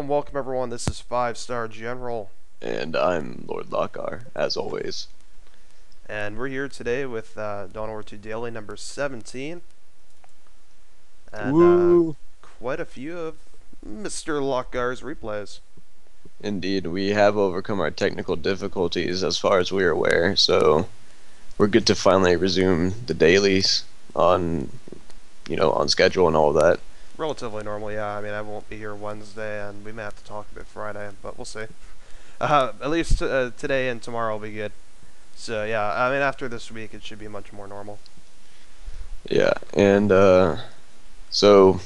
and welcome everyone. This is 5-Star General. And I'm Lord Lokgar, as always. And we're here today with Dawn of War 2 Daily number 17. And Woo! quite a few of Mr. Lokgar's replays. Indeed, we have overcome our technical difficulties as far as we are aware, so we're good to finally resume the dailies on, on schedule and all of that. Relatively normal, yeah. I mean, I won't be here Wednesday, and we may have to talk a bit Friday, but we'll see. At least today and tomorrow will be good. So, yeah, I mean, after this week, it should be much more normal. Yeah, and, so,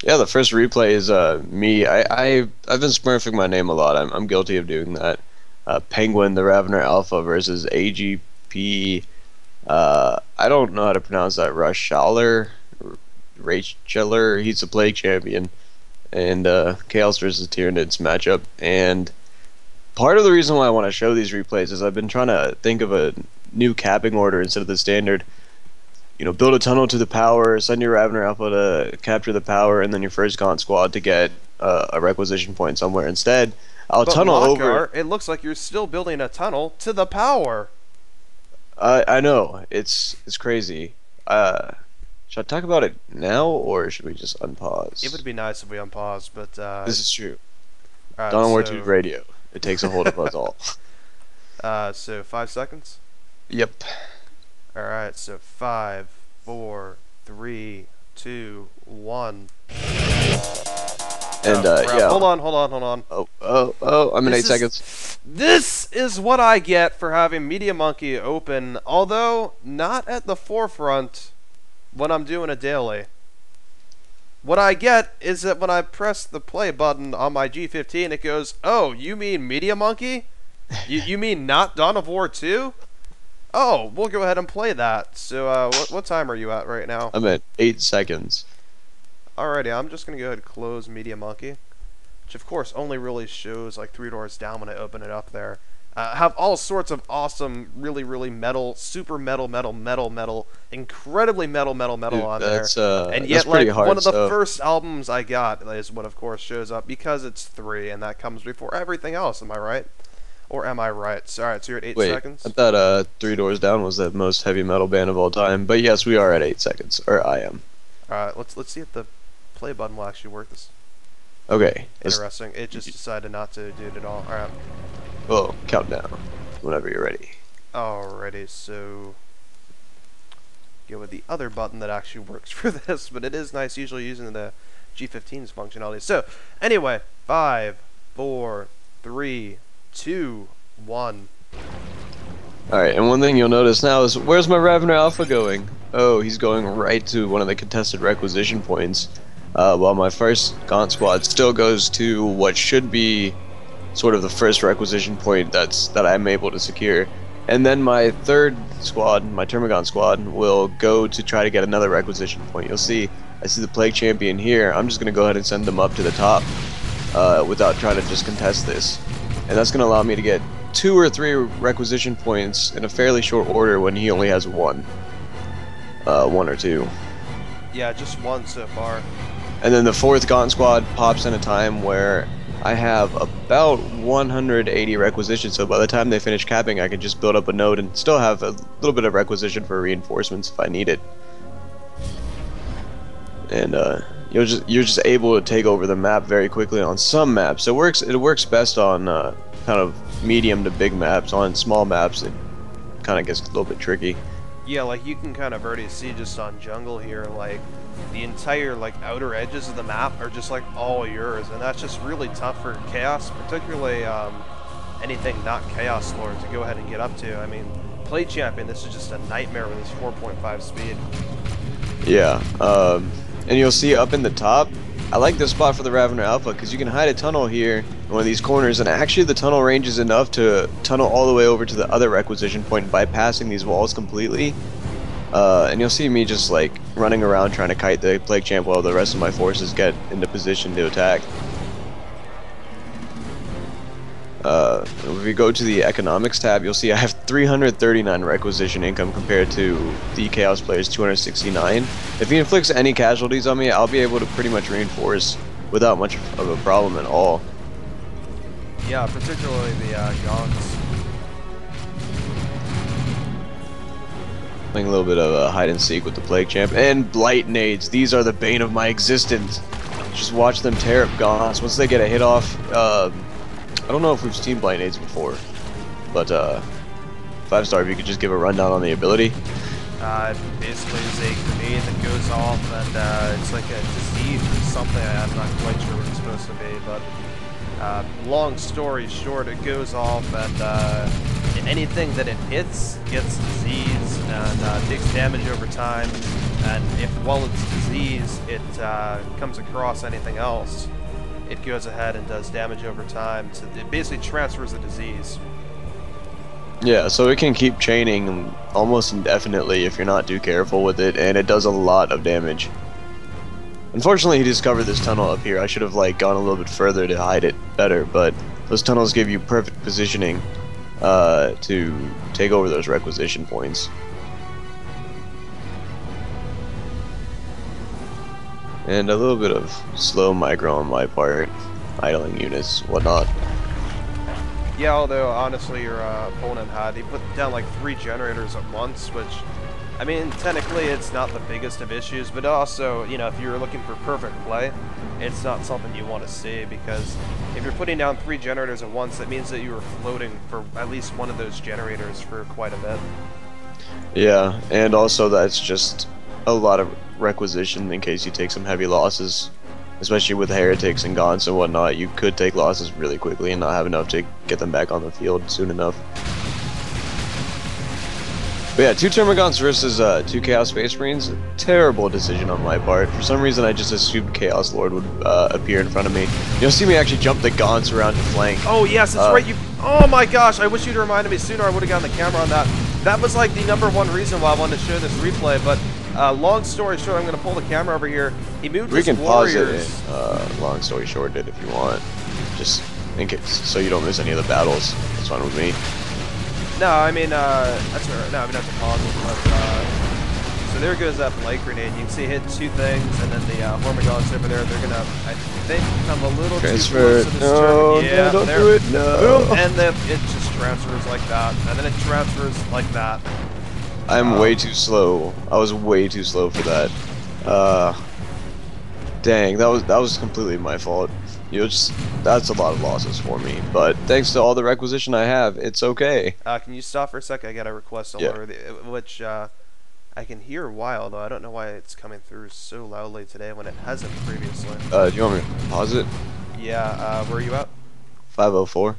yeah, the first replay is, me. I've been smurfing my name a lot. I'm guilty of doing that. Penguin, the Ravener Alpha versus AGP, I don't know how to pronounce that, Rashaler, he's a Plague Champion, and Chaos versus Tyranids matchup. And part of the reason why I want to show these replays is I've been trying to think of a new capping order instead of the standard. Build a tunnel to the power, send your Ravener Alpha to capture the power, and then your first Gaunt squad to get a requisition point somewhere. Instead, I'll tunnel over. It looks like you're still building a tunnel to the power. I know, it's crazy. Should I talk about it now, or should we just unpause? It would be nice if we unpaused, but this is true. Right, Dawn of War 2 radio. It takes a hold of us all. So 5 seconds. Yep. All right. So 5, 4, 3, 2, 1. And yeah. Hold on. Oh! I'm in 8 seconds. This is what I get for having Media Monkey open, although not at the forefront when I'm doing a daily. What I get is that when I press the play button on my G15, it goes, "Oh, you mean Media Monkey? you mean not Dawn of War 2? Oh, we'll go ahead and play that." So, what time are you at right now? I'm at 8 seconds. Alrighty, I'm just gonna go ahead and close Media Monkey, which of course only really shows like 3 doors down when I open it up there. Have all sorts of awesome, really metal, super metal, incredibly metal Dude, on there. And yet, that's pretty like, hard one of the stuff. first albums I got is what, of course, shows up because it's 3, and that comes before everything else. Am I right? Or am I right? So, alright, so you're at 8 seconds? I thought 3 Doors Down was the most heavy metal band of all time, but yes, we are at 8 seconds, or I am. Alright, let's see if the play button will actually work. This Okay. interesting. It just decided not to do it at all. Alright. Well, countdown whenever you're ready. Alrighty, so go with the other button that actually works for this, but it is nice usually using the G15's functionality. So, anyway, 5, 4, 3, 2, 1. Alright, and one thing you'll notice now is, where's my Ravener Alpha going? Oh, he's going right to one of the contested requisition points, while my first Gaunt squad still goes to what should be sort of the first requisition point that I'm able to secure. And then my third squad, my Termagant squad, will go to try to get another requisition point. You'll see, I see the Plague Champion here. I'm just going to go ahead and send them up to the top without trying to just contest this. And that's going to allow me to get 2 or 3 requisition points in a fairly short order when he only has 1. 1 or 2. Yeah, just 1 so far. And then the fourth Gaunt squad pops in a time where I have about 180 requisitions, so by the time they finish capping, I can just build up a node and still have a little bit of requisition for reinforcements if I need it. And you're just able to take over the map very quickly on some maps. It works best on kind of medium to big maps. On small maps, it kind of gets a little bit tricky. Yeah, like you can kind of already see just on jungle here, like the entire like outer edges of the map are just like all yours, and that's just really tough for Chaos, particularly anything not Chaos Lord to go ahead and get up to. I mean, Play Champion, this is just a nightmare with this 4.5 speed. Yeah, and you'll see up in the top, I like this spot for the Ravener Alpha because you can hide a tunnel here in one of these corners, and actually the tunnel range is enough to tunnel all the way over to the other requisition point, bypassing these walls completely. And you'll see me just like running around trying to kite the Plague Champ while the rest of my forces get into position to attack. If we go to the economics tab, you'll see I have 339 requisition income compared to the Chaos player's 269. If he inflicts any casualties on me, I'll be able to pretty much reinforce without much of a problem at all. Yeah, particularly the Gongs. Playing a little bit of a hide and seek with the Plague Champ and Blight Nades. These are the bane of my existence. Just watch them tear up Gaunts. Once they get a hit off, I don't know if we've seen Blight Nades before, but 5-star, if you could just give a rundown on the ability. Basically is a grenade that goes off, and it's like a disease or something. I'm not quite sure what it's supposed to be, but long story short, it goes off, and anything that it hits gets disease and takes damage over time. And if while it's disease, it comes across anything else, it goes ahead and does damage over time. So it basically transfers the disease. Yeah, so it can keep chaining almost indefinitely if you're not too careful with it, and it does a lot of damage. Unfortunately, he discovered this tunnel up here. I should have gone a little bit further to hide it better, but those tunnels give you perfect positioning to take over those requisition points. And a little bit of slow micro on my part, idling units, whatnot. Yeah, although honestly your opponent he put down like 3 generators at once, which, I mean, technically it's not the biggest of issues, but also, you know, if you're looking for perfect play, it's not something you want to see, because if you're putting down 3 generators at once, that means that you were floating for at least one of those generators for quite a bit. Yeah, and also that's just a lot of requisition in case you take some heavy losses. Especially with heretics and gaunts and whatnot, you could take losses really quickly and not have enough to get them back on the field soon enough. But yeah, 2 Termagants versus 2 Chaos Space Marines, terrible decision on my part. For some reason I just assumed Chaos Lord would appear in front of me. You'll see me actually jump the gaunts around to flank. Oh yes, that's right, oh my gosh, I wish you'd reminded me sooner. I would have gotten the camera on that. That was like the #1 reason why I wanted to show this replay, but long story short, I'm going to pull the camera over here. He moved his warriors. We can pause it, long story short, if you want. Just in case, so you don't miss any of the battles. That's fine with me. No, I mean, that's alright. No, I mean, I have to pause it, but, so there goes that Blight Grenade. You can see it hit 2 things, and then the Hormagaunts over there, they're going to, I think, come a little too close to this turn. Yeah, no, don't do it, no. Boom, and then it just transfers like that, and then it transfers like that. I'm way too slow. I was way too slow for that. Dang, that was completely my fault. That's a lot of losses for me. But thanks to all the requisition I have, it's okay. Can you stop for a sec? I got a request all over which I can hear wild, though I don't know why it's coming through so loudly today when it hasn't previously. Do you want me to pause it? Yeah. Where are you at? 504.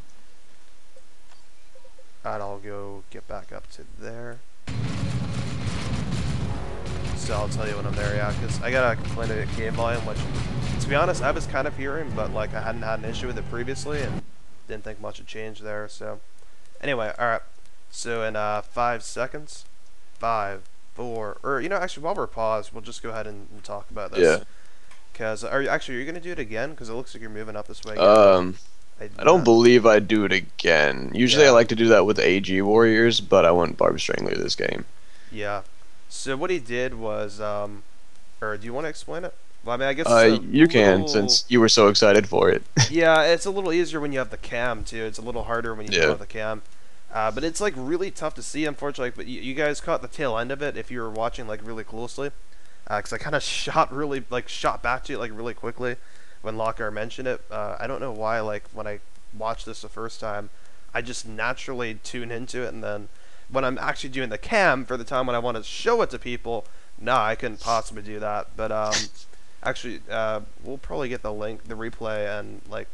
And I'll go get back up to there. So I'll tell you when I'm there, yeah, because I gotta complain about game volume, which, to be honest, I was kind of hearing, but like I hadn't had an issue with it previously, and didn't think much had changed there. So anyway, all right. So in 5 seconds, 5, 4, or you know, actually while we're paused, we'll just go ahead and talk about this. Yeah. Because are you gonna do it again? Because it looks like you're moving up this way again. I don't believe I'd do it again. Usually I like to do that with AG warriors, but I went Barb Strangler this game. Yeah. So what he did was, or do you want to explain it? Well, I mean, I guess you can, since you were so excited for it. Yeah, it's a little easier when you have the cam too. It's a little harder when you don't have the cam. But it's like really tough to see, unfortunately. But you guys caught the tail end of it if you were watching like really closely, because I kind of shot back to it like really quickly when Lokgar mentioned it. I don't know why. Like when I watched this the first time, I just naturally tune into it, and then when I'm actually doing the cam for the time when I want to show it to people, nah, I couldn't possibly do that. But actually, we'll probably get the link, the replay, and like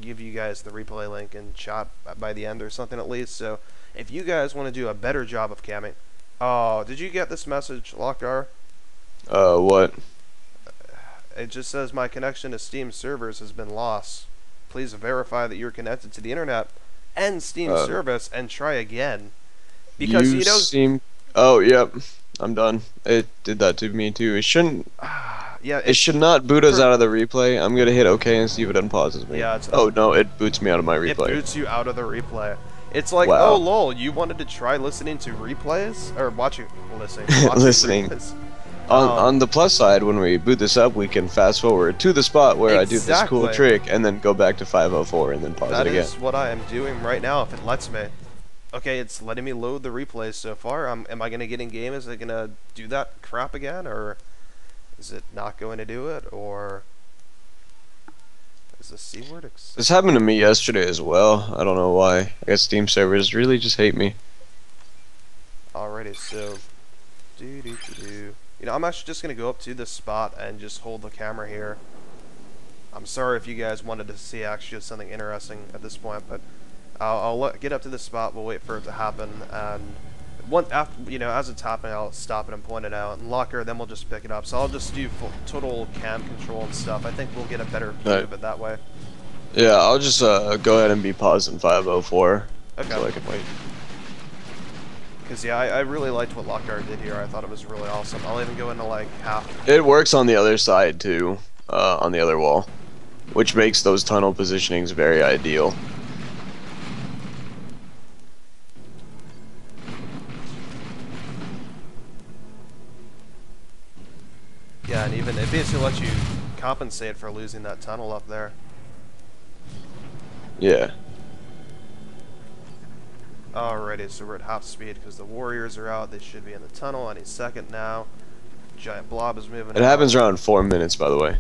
give you guys the replay link in chat by the end or something at least. So if you guys want to do a better job of camming, oh, did you get this message, Lokgar? What? It just says my connection to Steam servers has been lost. Please verify that you're connected to the internet and Steam service and try again. Because you know, oh yep, I'm done. It did that to me too. It shouldn't. Yeah, it should not boot us out of the replay. I'm gonna hit OK and see if it unpauses me. Yeah. Oh no, it boots me out of my replay. It boots you out of the replay. It's like, wow. Oh lol, you wanted to try listening to replays or watching, listening. Listening. Replays. On the plus side, when we boot this up, we can fast forward to the spot where I do this cool trick, and then go back to 504 and then pause it again. That is what I am doing right now, if it lets me. Okay, it's letting me load the replays so far. Am I going to get in game? Is it going to do that crap again? Or is it not going to do it? Or is the C word accepted? This happened to me yesterday as well. I don't know why. I guess Steam servers really just hate me. Alrighty, so... You know, I'm actually just going to go up to this spot and just hold the camera here. I'm sorry if you guys wanted to see actually something interesting at this point, but... I'll get up to this spot, we'll wait for it to happen, and after, you know, as it's happening, I'll stop it and point it out, and Lokgar, then we'll just pick it up. So I'll just do total cam control and stuff. I think we'll get a better view of it that way. Yeah, I'll just go ahead and be pausing 504, okay. So I can wait. Because, yeah, I really liked what Lokgar did here. I thought it was really awesome. I'll even go into, like, half. It works on the other side, too, on the other wall, which makes those tunnel positionings very ideal. Yeah, and even it basically lets you compensate for losing that tunnel up there. Yeah. Alrighty, so we're at half speed because the warriors are out. They should be in the tunnel any second now. Giant blob is moving. It happens around 4 minutes, by the way.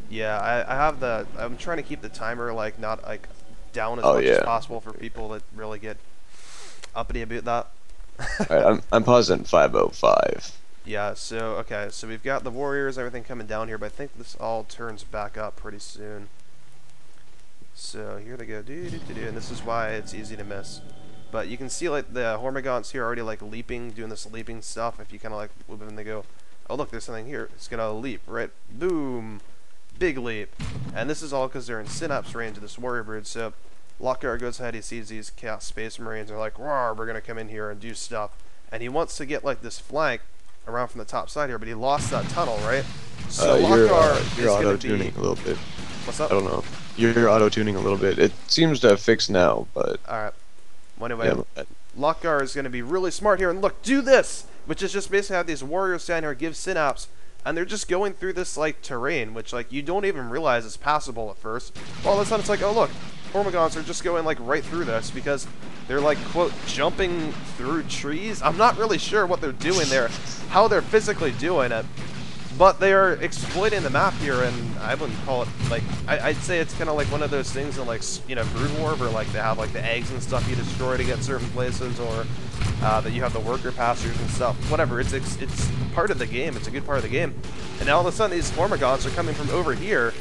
Yeah, I have the. I'm trying to keep the timer like not like down as much as possible for people that really get uppity about that. Alright, I'm pausing 505. Yeah, so, okay, so we've got the warriors, everything coming down here, but I think this all turns back up pretty soon. So, here they go, and this is why it's easy to miss. But you can see, like, the Hormagaunts here already, like, leaping, doing this leaping stuff. If you kind of, like, move and they go, oh, look, there's something here. It's gonna leap, right? Boom! Big leap. And this is all because they're in synapse range of this warrior brood, so Lokgar goes ahead, he sees these Chaos Space Marines, and they're like, roar, we're gonna come in here and do stuff. And he wants to get, like, this flank around from the top side here, but he lost that tunnel, right? So Lokgar you're auto-tuning a little bit. What's up? I don't know. You're auto-tuning a little bit. It seems to have fixed now, but... Alright. Well, anyway, Lokgar is going to be really smart here, and look, do this! Which is just basically have these warriors down here give synapse, and they're just going through this, like, terrain, which, like, you don't even realize is passable at first. All of a sudden, it's like, oh, look, Hormagaunts are just going, like, right through this, because they're, like, quote, jumping through trees. I'm not really sure what they're doing there, how they're physically doing it, but they are exploiting the map here, and I wouldn't call it, like, I'd say it's kind of like one of those things in, like, you know, Brood War, where, like, they have, like, the eggs and stuff you destroy to get certain places, or that you have the worker passers and stuff. Whatever, it's part of the game. It's a good part of the game. And now all of a sudden, these Hormagaunts are coming from over here,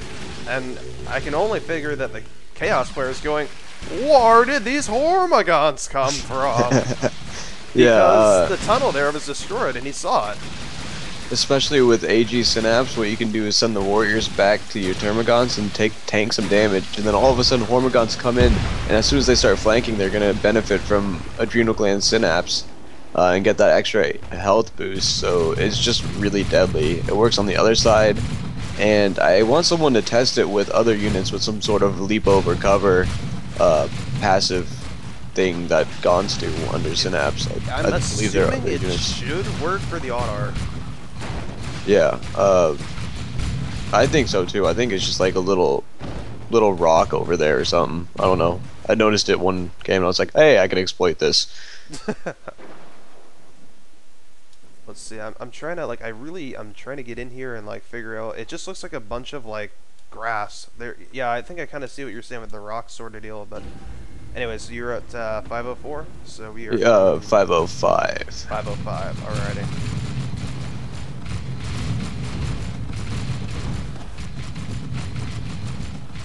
and I can only figure that the Chaos player is going, where did these Hormagaunts come from? Because the tunnel there was destroyed, and he saw it. Especially with AG Synapse, what you can do is send the warriors back to your Termagants and tank some damage, and then all of a sudden Hormagaunts come in, and as soon as they start flanking, they're going to benefit from Adrenal Gland Synapse and get that extra health boost, so it's just really deadly. It works on the other side, and I want someone to test it with other units with some sort of leap over cover passive thing that Gaunts do under Synapse. I'm assuming it should work for the Autar. Yeah, I think so too. I think it's just like a little rock over there or something. I don't know. I noticed it one game and I was like, hey, I can exploit this. Let's see. I'm trying to like I'm trying to get in here and like figure out. It just looks like a bunch of like grass. There. Yeah, I think I kind of see what you're saying with the rock sort of deal. But anyways, so you're at 504. So we are 505. 505. Alrighty.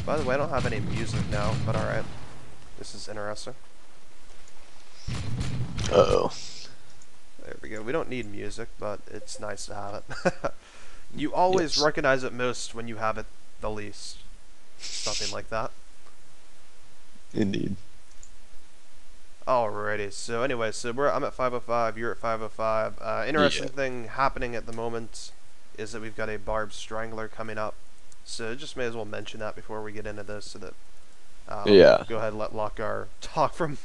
By the way, I don't have any music now, but alright. This is interesting. Uh-oh. There we go. We don't need music, but it's nice to have it. You always recognize it most when you have it the least. Something like that. Indeed. Alrighty, so anyway, so I'm at 505, you're at 505. Interesting thing happening at the moment is that we've got a Barbed Strangler coming up. So just may as well mention that before we get into this, so that go ahead and let Lokgar talk from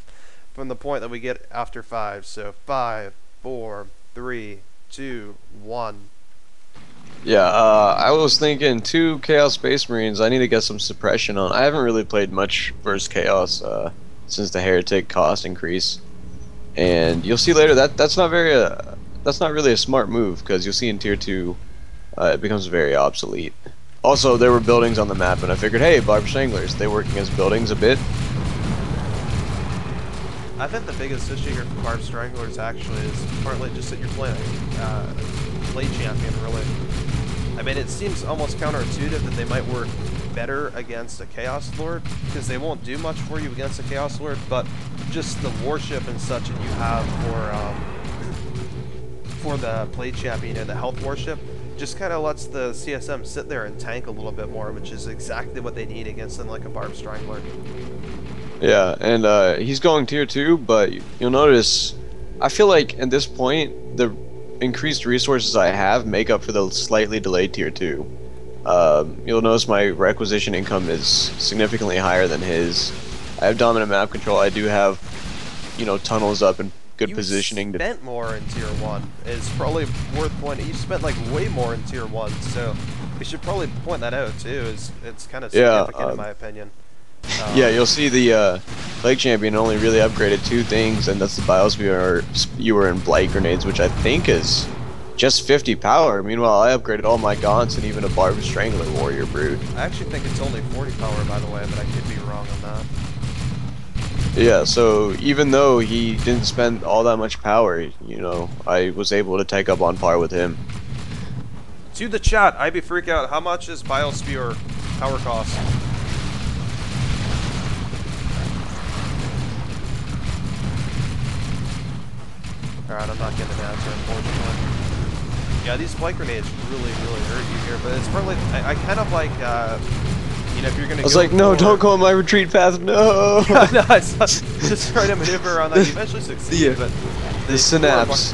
the point that we get after 5. So 5, 4, 3, 2, 1. Yeah, I was thinking 2 Chaos Space Marines. I need to get some suppression on. I haven't really played much versus Chaos since the Heretic cost increase, and you'll see later that that's not really a smart move because you'll see in tier 2 it becomes very obsolete. Also, there were buildings on the map, and I figured, hey, Barb Stranglers, they work against buildings a bit. I think the biggest issue here for Barb Stranglers actually is partly just that you're playing play champion, really. I mean, it seems almost counterintuitive that they might work better against a Chaos Lord, because they won't do much for you against a Chaos Lord, but just the warship and such that you have for the play champion and the health warship just kind of lets the CSM sit there and tank a little bit more, which is exactly what they need against something like a Barb Strangler. Yeah, and he's going tier 2, but you'll notice, I feel like at this point, the increased resources I have make up for the slightly delayed tier 2. You'll notice my requisition income is significantly higher than his. I have dominant map control. I do have, you know, tunnels up and good positioning. You spent more in tier 1. It's probably worth pointing. You spent like way more in tier 1, so we should probably point that out too. It's kind of significant in my opinion. Yeah, you'll see the Lake Champion only really upgraded 2 things, and that's the Biosphere and Blight Grenades, which I think is just 50 power. Meanwhile, I upgraded all my Gaunts and even a Barb Strangler Warrior Brood. I actually think it's only 40 power, by the way, but I could be wrong on that. Yeah, so even though he didn't spend all that much power, you know, I was able to take up on par with him. To the chat, I'd be freak out. How much is Biosphere power cost? Alright, I'm not getting an answer, unfortunately. Yeah, these Blight Grenades really hurt you here, but it's probably, I kind of like, you know, if you're gonna go. I was like, no, don't go on my retreat path, no! No, it's just trying to maneuver around that. You eventually succeed, but the synapse.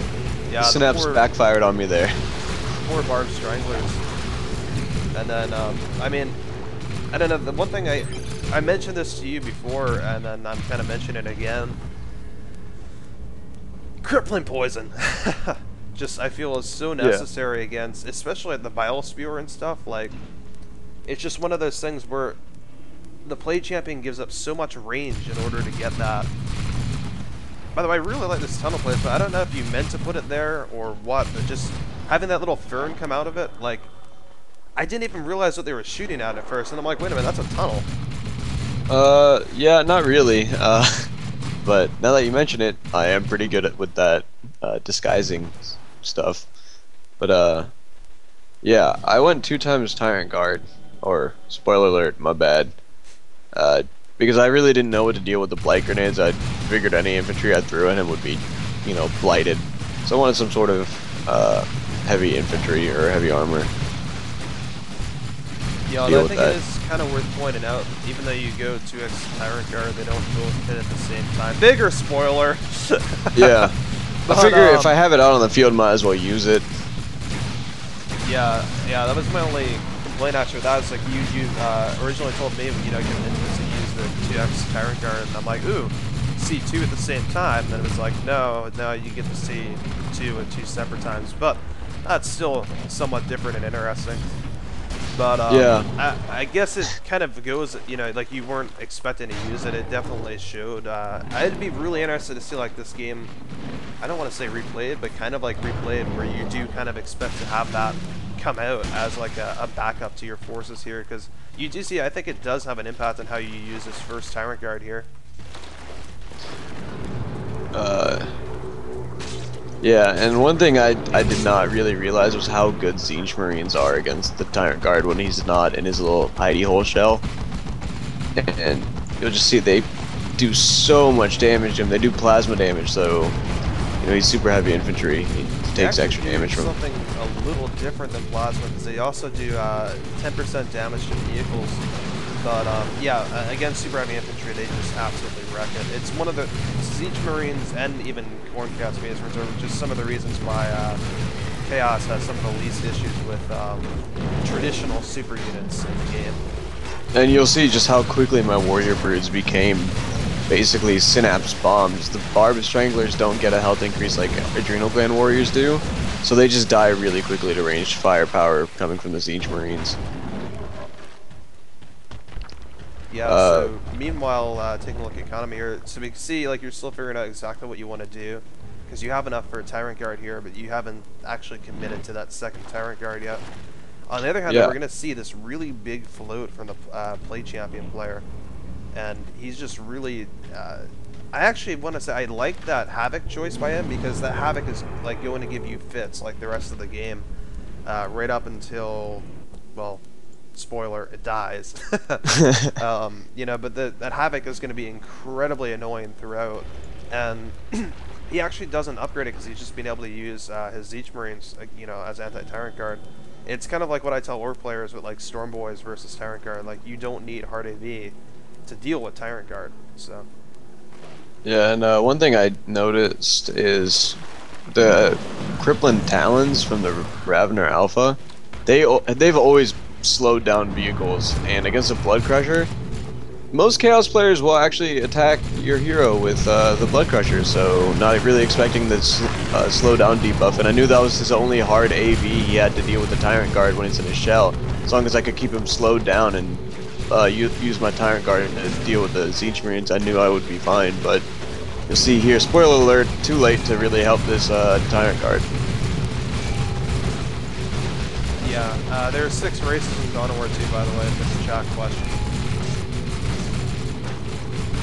Yeah, the synapse backfired on me there. 4 Barb Stranglers. And then, I mean, I don't know, the one thing I mentioned this to you before, and then I'm kind of mentioning it again. Crippling Poison. Just, I feel is so necessary against, especially at the Biosphere and stuff. Like, it's just one of those things where the play champion gives up so much range in order to get that. By the way, I really like this tunnel place, but I don't know if you meant to put it there or what, but just having that little fern come out of it, like, I didn't even realize what they were shooting at first, and I'm like, wait a minute, that's a tunnel. Yeah, not really. But now that you mention it, I am pretty good with that disguising stuff. But yeah, I went 2 times Tyrant Guard, or spoiler alert, my bad. Because I really didn't know what to deal with the Blight Grenades. I figured any infantry I threw at him would be, you know, blighted. So I wanted some sort of heavy infantry or heavy armor. Yeah, I think it is kind of worth pointing out, even though you go 2x Tyrant Guard, they don't both hit at the same time. Bigger spoiler! Yeah. I figure if I have it out on the field, might as well use it. Yeah, that was my only complaint after that. It's like you originally told me, you know, you're interested to use the 2x Tyrant Guard, and I'm like, ooh, see 2 at the same time. And then it was like, no, you get to see 2 at 2 separate times. But that's still somewhat different and interesting. But yeah, I guess it kind of goes, you know, like you weren't expecting to use it. It definitely showed. I'd be really interested to see like this game, I don't want to say replayed, but kind of like replayed, where you do kind of expect to have that come out as like a backup to your forces here, because you do see, I think it does have an impact on how you use this first Tyrant Guard here. Yeah, and one thing I did not really realize was how good Zinch Marines are against the Tyrant Guard when he's not in his little hidey hole shell. And you'll just see they do so much damage to him. They do plasma damage, so you know he's super heavy infantry. He takes extra damage from something a little different than plasma, because they also do 10% damage to vehicles. But yeah, against super heavy infantry, they just absolutely wreck it. It's one of the Siege Marines and even Corncats Space Marines are just some of the reasons why Chaos has some of the least issues with traditional super units in the game. And you'll see just how quickly my warrior broods became basically synapse bombs. The Barb Stranglers don't get a health increase like Adrenal Gland warriors do, So they just die really quickly to ranged firepower coming from the Siege Marines. Yeah, so meanwhile, taking a look at economy here, so we can see like you're still figuring out exactly what you want to do, because you have enough for a Tyrant Guard here, but you haven't actually committed to that second Tyrant Guard yet. On the other hand, we're going to see this really big float from the play champion player, and he's just really... I actually want to say I like that Havoc choice by him, because that Havoc is like going to give you fits like the rest of the game, right up until, well, spoiler, it dies. You know, but that Havoc is going to be incredibly annoying throughout, and he actually doesn't upgrade it because he's just been able to use his Siege Marines, you know, as anti-Tyrant Guard. It's kind of like what I tell Orc players with like Storm Boys versus Tyrant Guard. Like, you don't need hard AV to deal with Tyrant Guard. So. Yeah, and one thing I noticed is the Crippling Talons from the Ravener Alpha. They've always slowed down vehicles, and against a Blood Crusher, most Chaos players will actually attack your hero with the Blood Crusher, so not really expecting this slow down debuff, and I knew that was his only hard AV he had to deal with the Tyrant Guard when he's in his shell. As long as I could keep him slowed down and use my Tyrant Guard to deal with the Siege Marines, I knew I would be fine, but you'll see here, spoiler alert, too late to really help this Tyrant Guard. Yeah, there are 6 races in Dawn of War 2, by the way, if it's a chat question.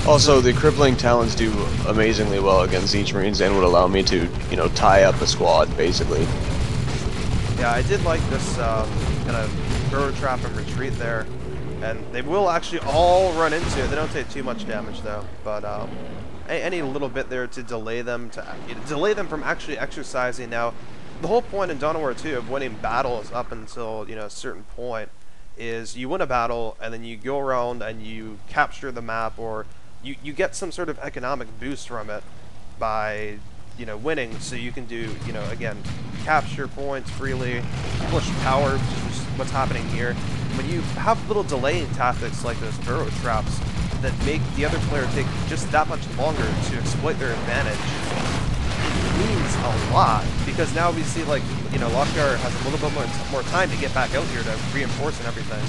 Also, the Crippling Talons do amazingly well against Siege Marines and would allow me to, you know, tie up a squad, basically. Yeah, I did like this kind of burrow trap and retreat there, and they will actually all run into it. They don't take too much damage, though, but any little bit there to delay them from actually exercising. Now, the whole point in Dawn of War 2 of winning battles up until, you know, a certain point is you win a battle, and then you go around and you capture the map, or you get some sort of economic boost from it by, you know, winning, so you can do, you know, again, capture points freely, push power, which is what's happening here. When you have little delaying tactics like those burrow traps that make the other player take just that much longer to exploit their advantage, it means a lot, because now we see, like, you know, Lokgar has a little bit more time to get back out here to reinforce and everything.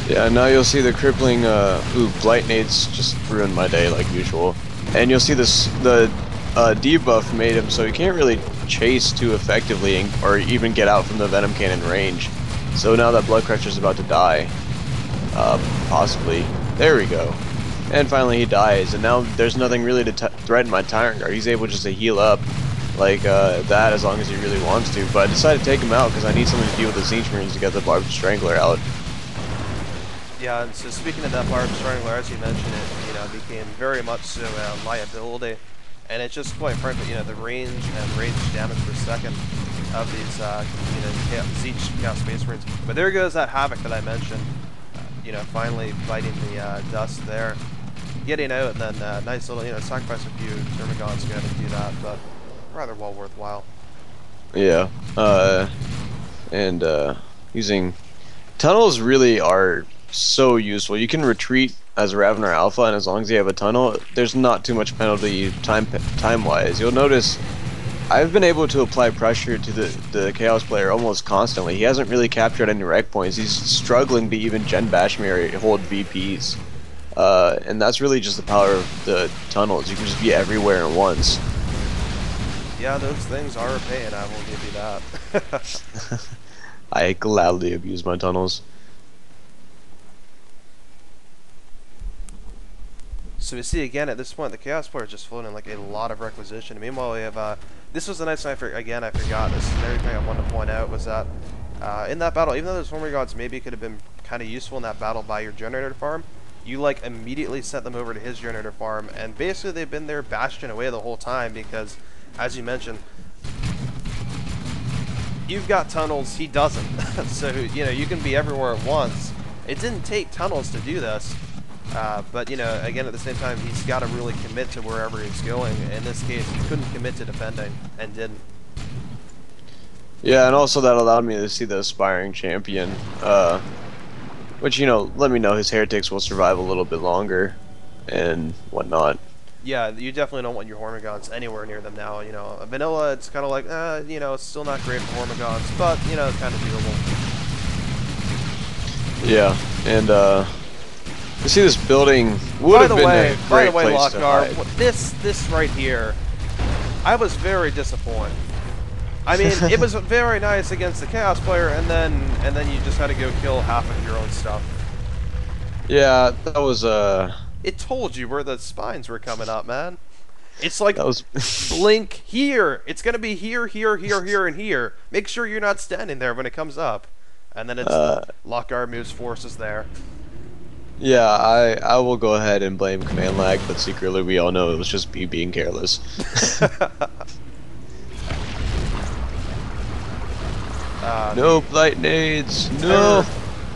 Yeah, now you'll see the Crippling, Blight Nades just ruined my day like usual. And you'll see this, the debuff made him so he can't really chase too effectively or even get out from the Venom Cannon range. So now that Blood Crusher's about to die, possibly. There we go. And finally he dies, and now there's nothing really to threaten my Tyrant Guard. He's able just to heal up like that as long as he really wants to. But I decided to take him out because I need something to deal with the Siege Marines to get the Barbed Strangler out. Yeah, and so speaking of that Barbed Strangler, as you mentioned, it, you know, became very much so a liability, and it's just quite frankly, you know, the range and range damage per second of these, you know, Siege Chaos Space Marines. But there goes that Havoc that I mentioned, you know, finally biting the dust there, getting out, and then nice little, you know, sacrifice a few Termagants to go ahead and do that, but rather well worthwhile. Yeah, and using tunnels really are so useful. You can retreat as a Ravener Alpha, and as long as you have a tunnel, there's not too much penalty time-wise. You'll notice I've been able to apply pressure to the Chaos player almost constantly. He hasn't really captured any rec points. He's struggling to even Gen Bash me or hold VPs. And that's really just the power of the tunnels. You can just be everywhere at once. Yeah, those things are a pain, I will give you that. I gladly abuse my tunnels. So we see again at this point the Chaos player is just floating like a lot of requisition. Meanwhile, we have this was a nice night. Again, I forgot this. Is everything I wanted to point out was that in that battle, even though those Former Gods maybe could have been kind of useful in that battle by your generator farm, you like immediately sent them over to his generator farm, and basically they've been there bastion away the whole time because, as you mentioned, you've got tunnels, he doesn't. So, you know, you can be everywhere at once. It didn't take tunnels to do this. But, you know, again, at the same time, he's got to really commit to wherever he's going. In this case, he couldn't commit to defending, and didn't. Yeah, and also that allowed me to see the Aspiring Champion, which, you know, let me know his Heretics will survive a little bit longer, and whatnot. Yeah, you definitely don't want your Hormigons anywhere near them now. You know, vanilla, it's kind of like, you know, it's still not great for Hormigons, but you know, kind of doable. Yeah, and you see this building would By have the been way, a great place to Lokgar, hide. this right here, I was very disappointed. I mean, it was very nice against the Chaos player, and then you just had to go kill half of your own stuff. Yeah, that was It told you where the spines were coming up, man. It's like, that was blink here. It's gonna be here, here, here, here, and here. Make sure you're not standing there when it comes up. And then it's Lokgar moves forces there. yeah. I will go ahead and blame command lag, but secretly we all know it was just me being careless. No blight nades. No.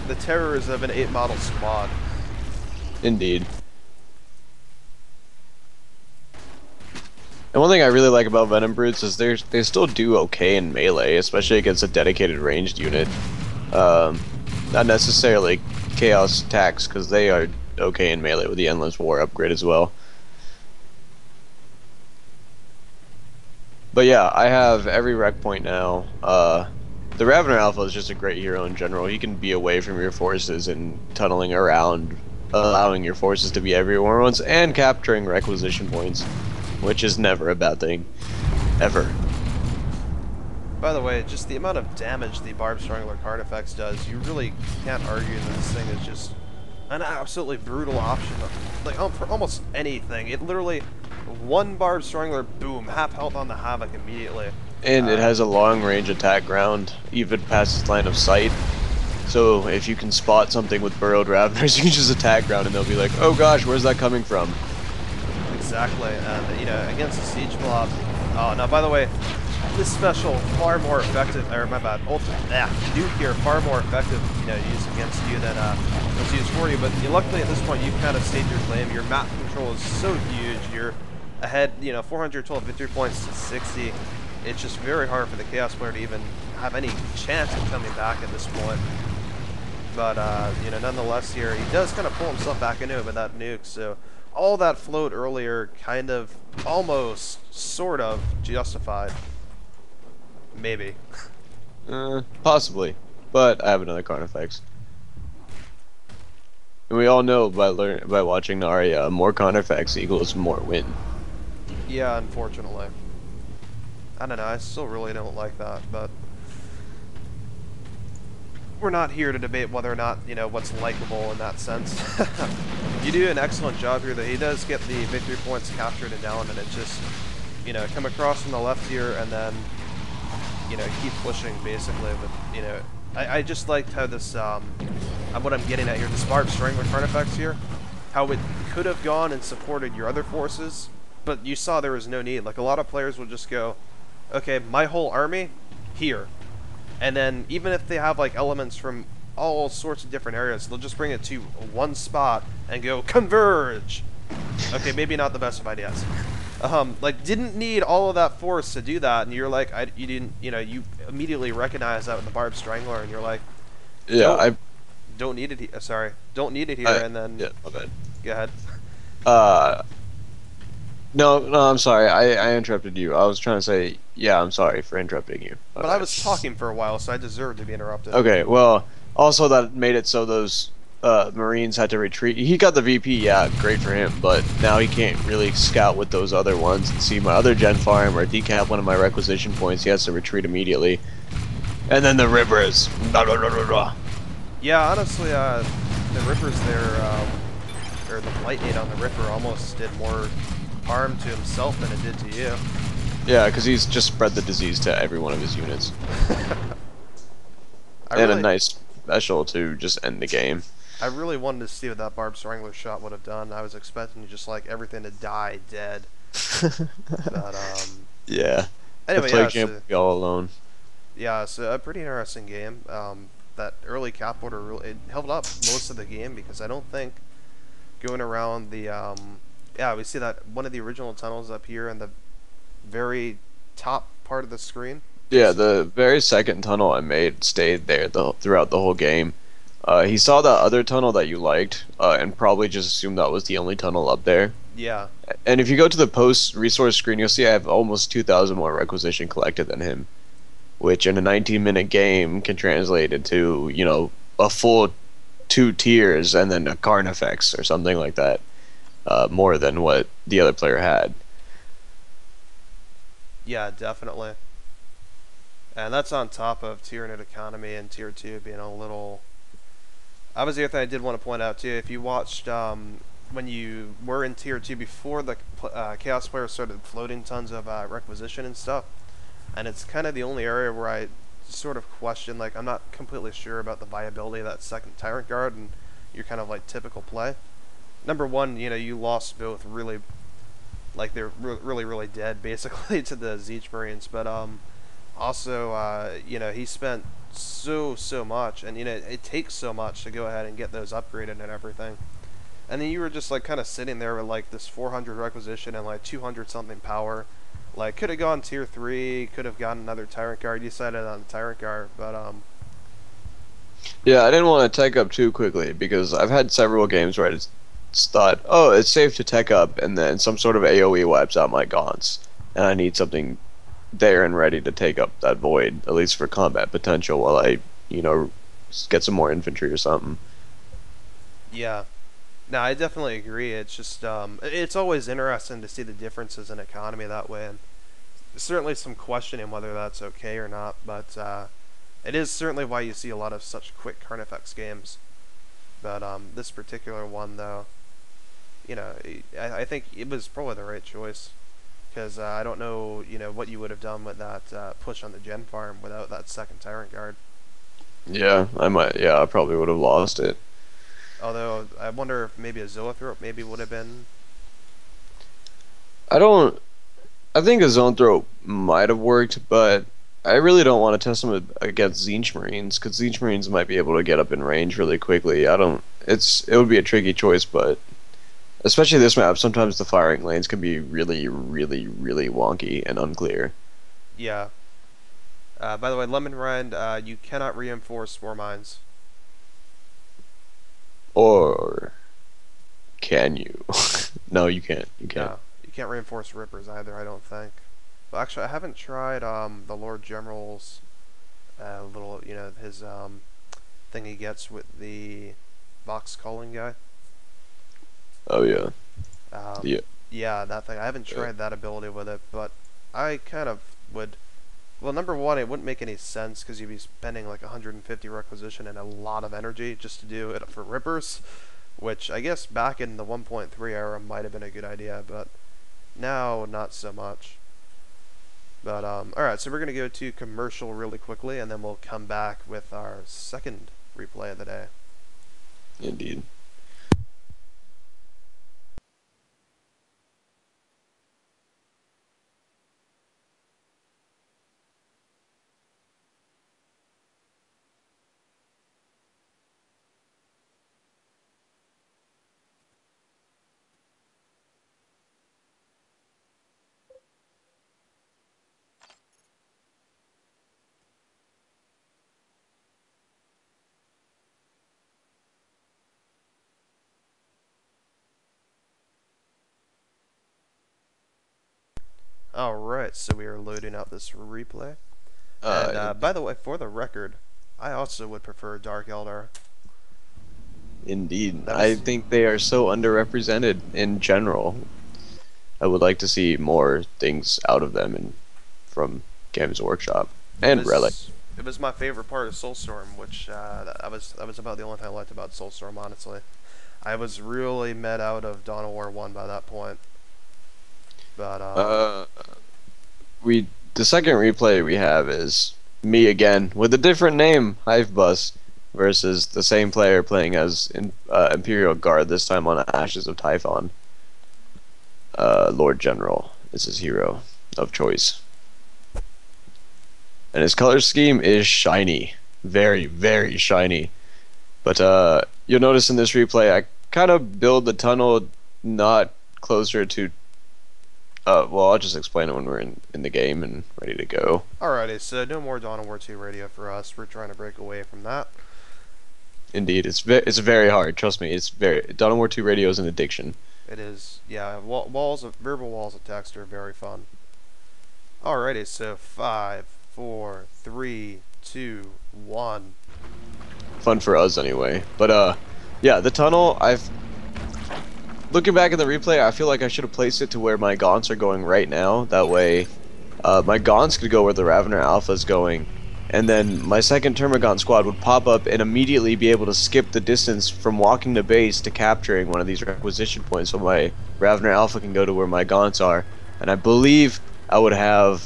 The terrors of an 8-model squad. Indeed. And one thing I really like about Venom Brutes is they still do okay in melee, especially against a dedicated ranged unit. Not necessarily Chaos attacks, because they are okay in melee with the Endless War upgrade as well. But yeah, I have every rec point now. The Ravener Alpha is just a great hero in general. He can be away from your forces and tunneling around, allowing your forces to be everywhere once, and capturing requisition points, which is never a bad thing. Ever. By the way, just the amount of damage the Barb Strangler card effects does, you really can't argue that this thing is just an absolutely brutal option. Like, for almost anything. It literally, one Barb Strangler, boom, half health on the Havoc immediately. And it has a long range attack ground, even past its line of sight. So if you can spot something with burrowed Raveners, you can just attack ground and they'll be like, oh gosh, where's that coming from? Exactly, and you know, against the Siege Blob. Oh, now by the way, this special far more effective, or my bad, Nuke here far more effective, you know, used against you than was used for you. But luckily at this point you've kind of stayed your claim. Your map control is so huge. You're ahead, you know, 412 victory points to 60. It's just very hard for the Chaos player to even have any chance of coming back at this point. But you know, nonetheless, here he does kind of pull himself back into it with that nuke. So all that float earlier kind of almost sort of justified. Maybe. Possibly. But I have another Carnifex. And we all know by watching Narya, more Carnifex equals more win. Yeah, unfortunately. I don't know, I still really don't like that, but we're not here to debate whether or not, you know, what's likable in that sense. You do an excellent job here, that he does get the victory points captured and down, and it just, you know, come across from the left here and then, you know, keep pushing basically. But, you know, I just liked how this, what I'm getting at here, this Barb Strangler Carnifex here, how it could have gone and supported your other forces, but you saw there was no need. Like, a lot of players will just go, okay, my whole army, here. And then, even if they have, like, elements from all sorts of different areas, they'll just bring it to one spot and go, converge! Okay, maybe not the best of ideas. Like, didn't need all of that force to do that, and you're like, you didn't, you know, you immediately recognize that with the Barb Strangler, and you're like, yeah, don't need it, sorry, don't need it here, and then, yeah, my bad. Go ahead. No, I'm sorry. I interrupted you. I was trying to say, yeah, I'm sorry for interrupting you. But I was talking for a while, so I deserved to be interrupted. Okay, well, also that made it so those Marines had to retreat. He got the VP, yeah, great for him, but now he can't really scout with those other ones and see my other gen farm or decap one of my requisition points. He has to retreat immediately. And then the Rippers. Blah, blah, blah, blah, blah. Yeah, honestly, the Rippers there, or the Lightning on the Ripper almost did more harm to himself than it did to you. Yeah, because he's just spread the disease to every one of his units. And a nice special to just end the game. I really wanted to see what that Barb Strangler shot would have done. I was expecting just like everything to die dead. But, yeah. Anyway, the play can't be all alone. Yeah, so a pretty interesting game. That early cap order really it held up most of the game, because I don't think going around the yeah, we see that one of the original tunnels up here in the very top part of the screen. Yeah, the very second tunnel I made stayed there throughout the whole game. He saw that other tunnel that you liked, and probably just assumed that was the only tunnel up there. Yeah. And if you go to the post resource screen, you'll see I have almost 2,000 more requisition collected than him, which in a 19-minute game can translate into, a full 2 tiers and then a Carnifex or something like that, more than what the other player had. Yeah, definitely. And that's on top of Tyranid economy and tier 2 being a little. That was the other thing I did want to point out too. If you watched when you were in tier 2 before the Chaos players started floating tons of requisition and stuff, and it's kind of the only area where I sort of question, like, I'm not completely sure about the viability of that second Tyrant Guard and your kind of like typical play. Number one, you lost both really, like they're really really dead basically to the Zeech Marines, but also he spent so much, and it takes so much to go ahead and get those upgraded and everything. And then you were just like kind of sitting there with like this 400 requisition and like 200 something power. Like could have gone tier 3, could have gotten another Tyrant Guard. You decided on the Tyrant Guard, but Yeah, I didn't want to tech up too quickly because I've had several games where I just thought, oh, it's safe to tech up, and then some sort of AoE wipes out my gaunts, and I need something there and ready to take up that void, at least for combat potential, while I, get some more infantry or something. yeah. No, I definitely agree. It's just it's always interesting to see the differences in economy that way, and certainly some questioning whether that's okay or not. But it is certainly why you see a lot of such quick Carnifex games. But this particular one, though, I think it was probably the right choice because I don't know, what you would have done with that push on the gen farm without that second Tyrant Guard. Yeah, I might. Yeah, I probably would have lost it. Although I wonder if maybe a Zoanthrope maybe would have been. I don't. I think a zone throw might have worked, but I really don't want to test them against Zinch Marines because Zinch Marines might be able to get up in range really quickly. I don't. It would be a tricky choice, but especially this map, sometimes the firing lanes can be really, really, really wonky and unclear. Yeah. By the way, Lemon Rind, you cannot reinforce war mines. Or can you? No, you can't. You can't. No, you can't reinforce Rippers either. I don't think. Well, actually, I haven't tried the Lord General's little, his thing he gets with the Vox calling guy. Oh yeah. Um, Yeah. yeah, that thing. I haven't tried that ability with it, but I kind of would. Well, number one, it wouldn't make any sense because you'd be spending like 150 requisition and a lot of energy just to do it for Rippers, which I guess back in the 1.3 era might have been a good idea, but now not so much. But alright, so we're going to go to commercial really quickly, and then we'll come back with our second replay of the day. Indeed. Alright, so we are loading up this replay. And by the way, for the record, I also would prefer Dark Eldar. Indeed. That I was think they are so underrepresented in general. I would like to see more things out of them and from Games Workshop and Relic. It was my favorite part of Soulstorm, which that was about the only thing I liked about Soulstorm, honestly. I was really met out of Dawn of War 1 by that point. But The second replay we have is me again with a different name, Hivebus, versus the same player playing as Imperial Guard, this time on Ashes of Typhon. Lord General is his hero of choice. And his color scheme is shiny. Very, very shiny. But you'll notice in this replay, I kind of build the tunnel not closer to... well, I'll just explain it when we're in the game and ready to go. alrighty, so no more Dawn of War 2 radio for us. We're trying to break away from that. Indeed, it's very hard. Trust me, it's very... Dawn of War 2 radio is an addiction. It is, yeah. Verbal walls of text are very fun. Alrighty, so 5, 4, 3, 2, 1. Fun for us anyway. But yeah, the tunnel. Looking back at the replay, I feel like I should have placed it to where my Gaunts are going right now. That way, my Gaunts could go where the Ravener Alpha is going, and then my second Termagant squad would pop up and immediately be able to skip the distance from walking to base to capturing one of these requisition points, so my Ravener Alpha can go to where my Gaunts are. And I believe I would have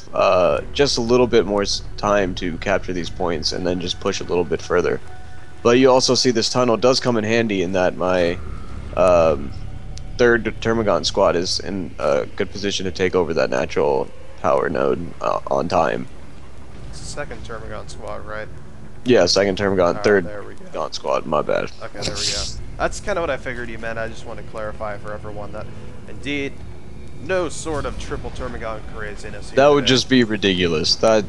just a little bit more time to capture these points and then just push a little bit further. But you also see this tunnel does come in handy in that my third Termagant squad is in a good position to take over that natural power node on time. It's the second Termagant squad, right? Yeah, second Termagant, third Gaunt squad, my bad. Okay, there we go. That's kind of what I figured you meant. I just want to clarify for everyone that, indeed, no sort of triple Termagant craziness here. That would just be ridiculous. That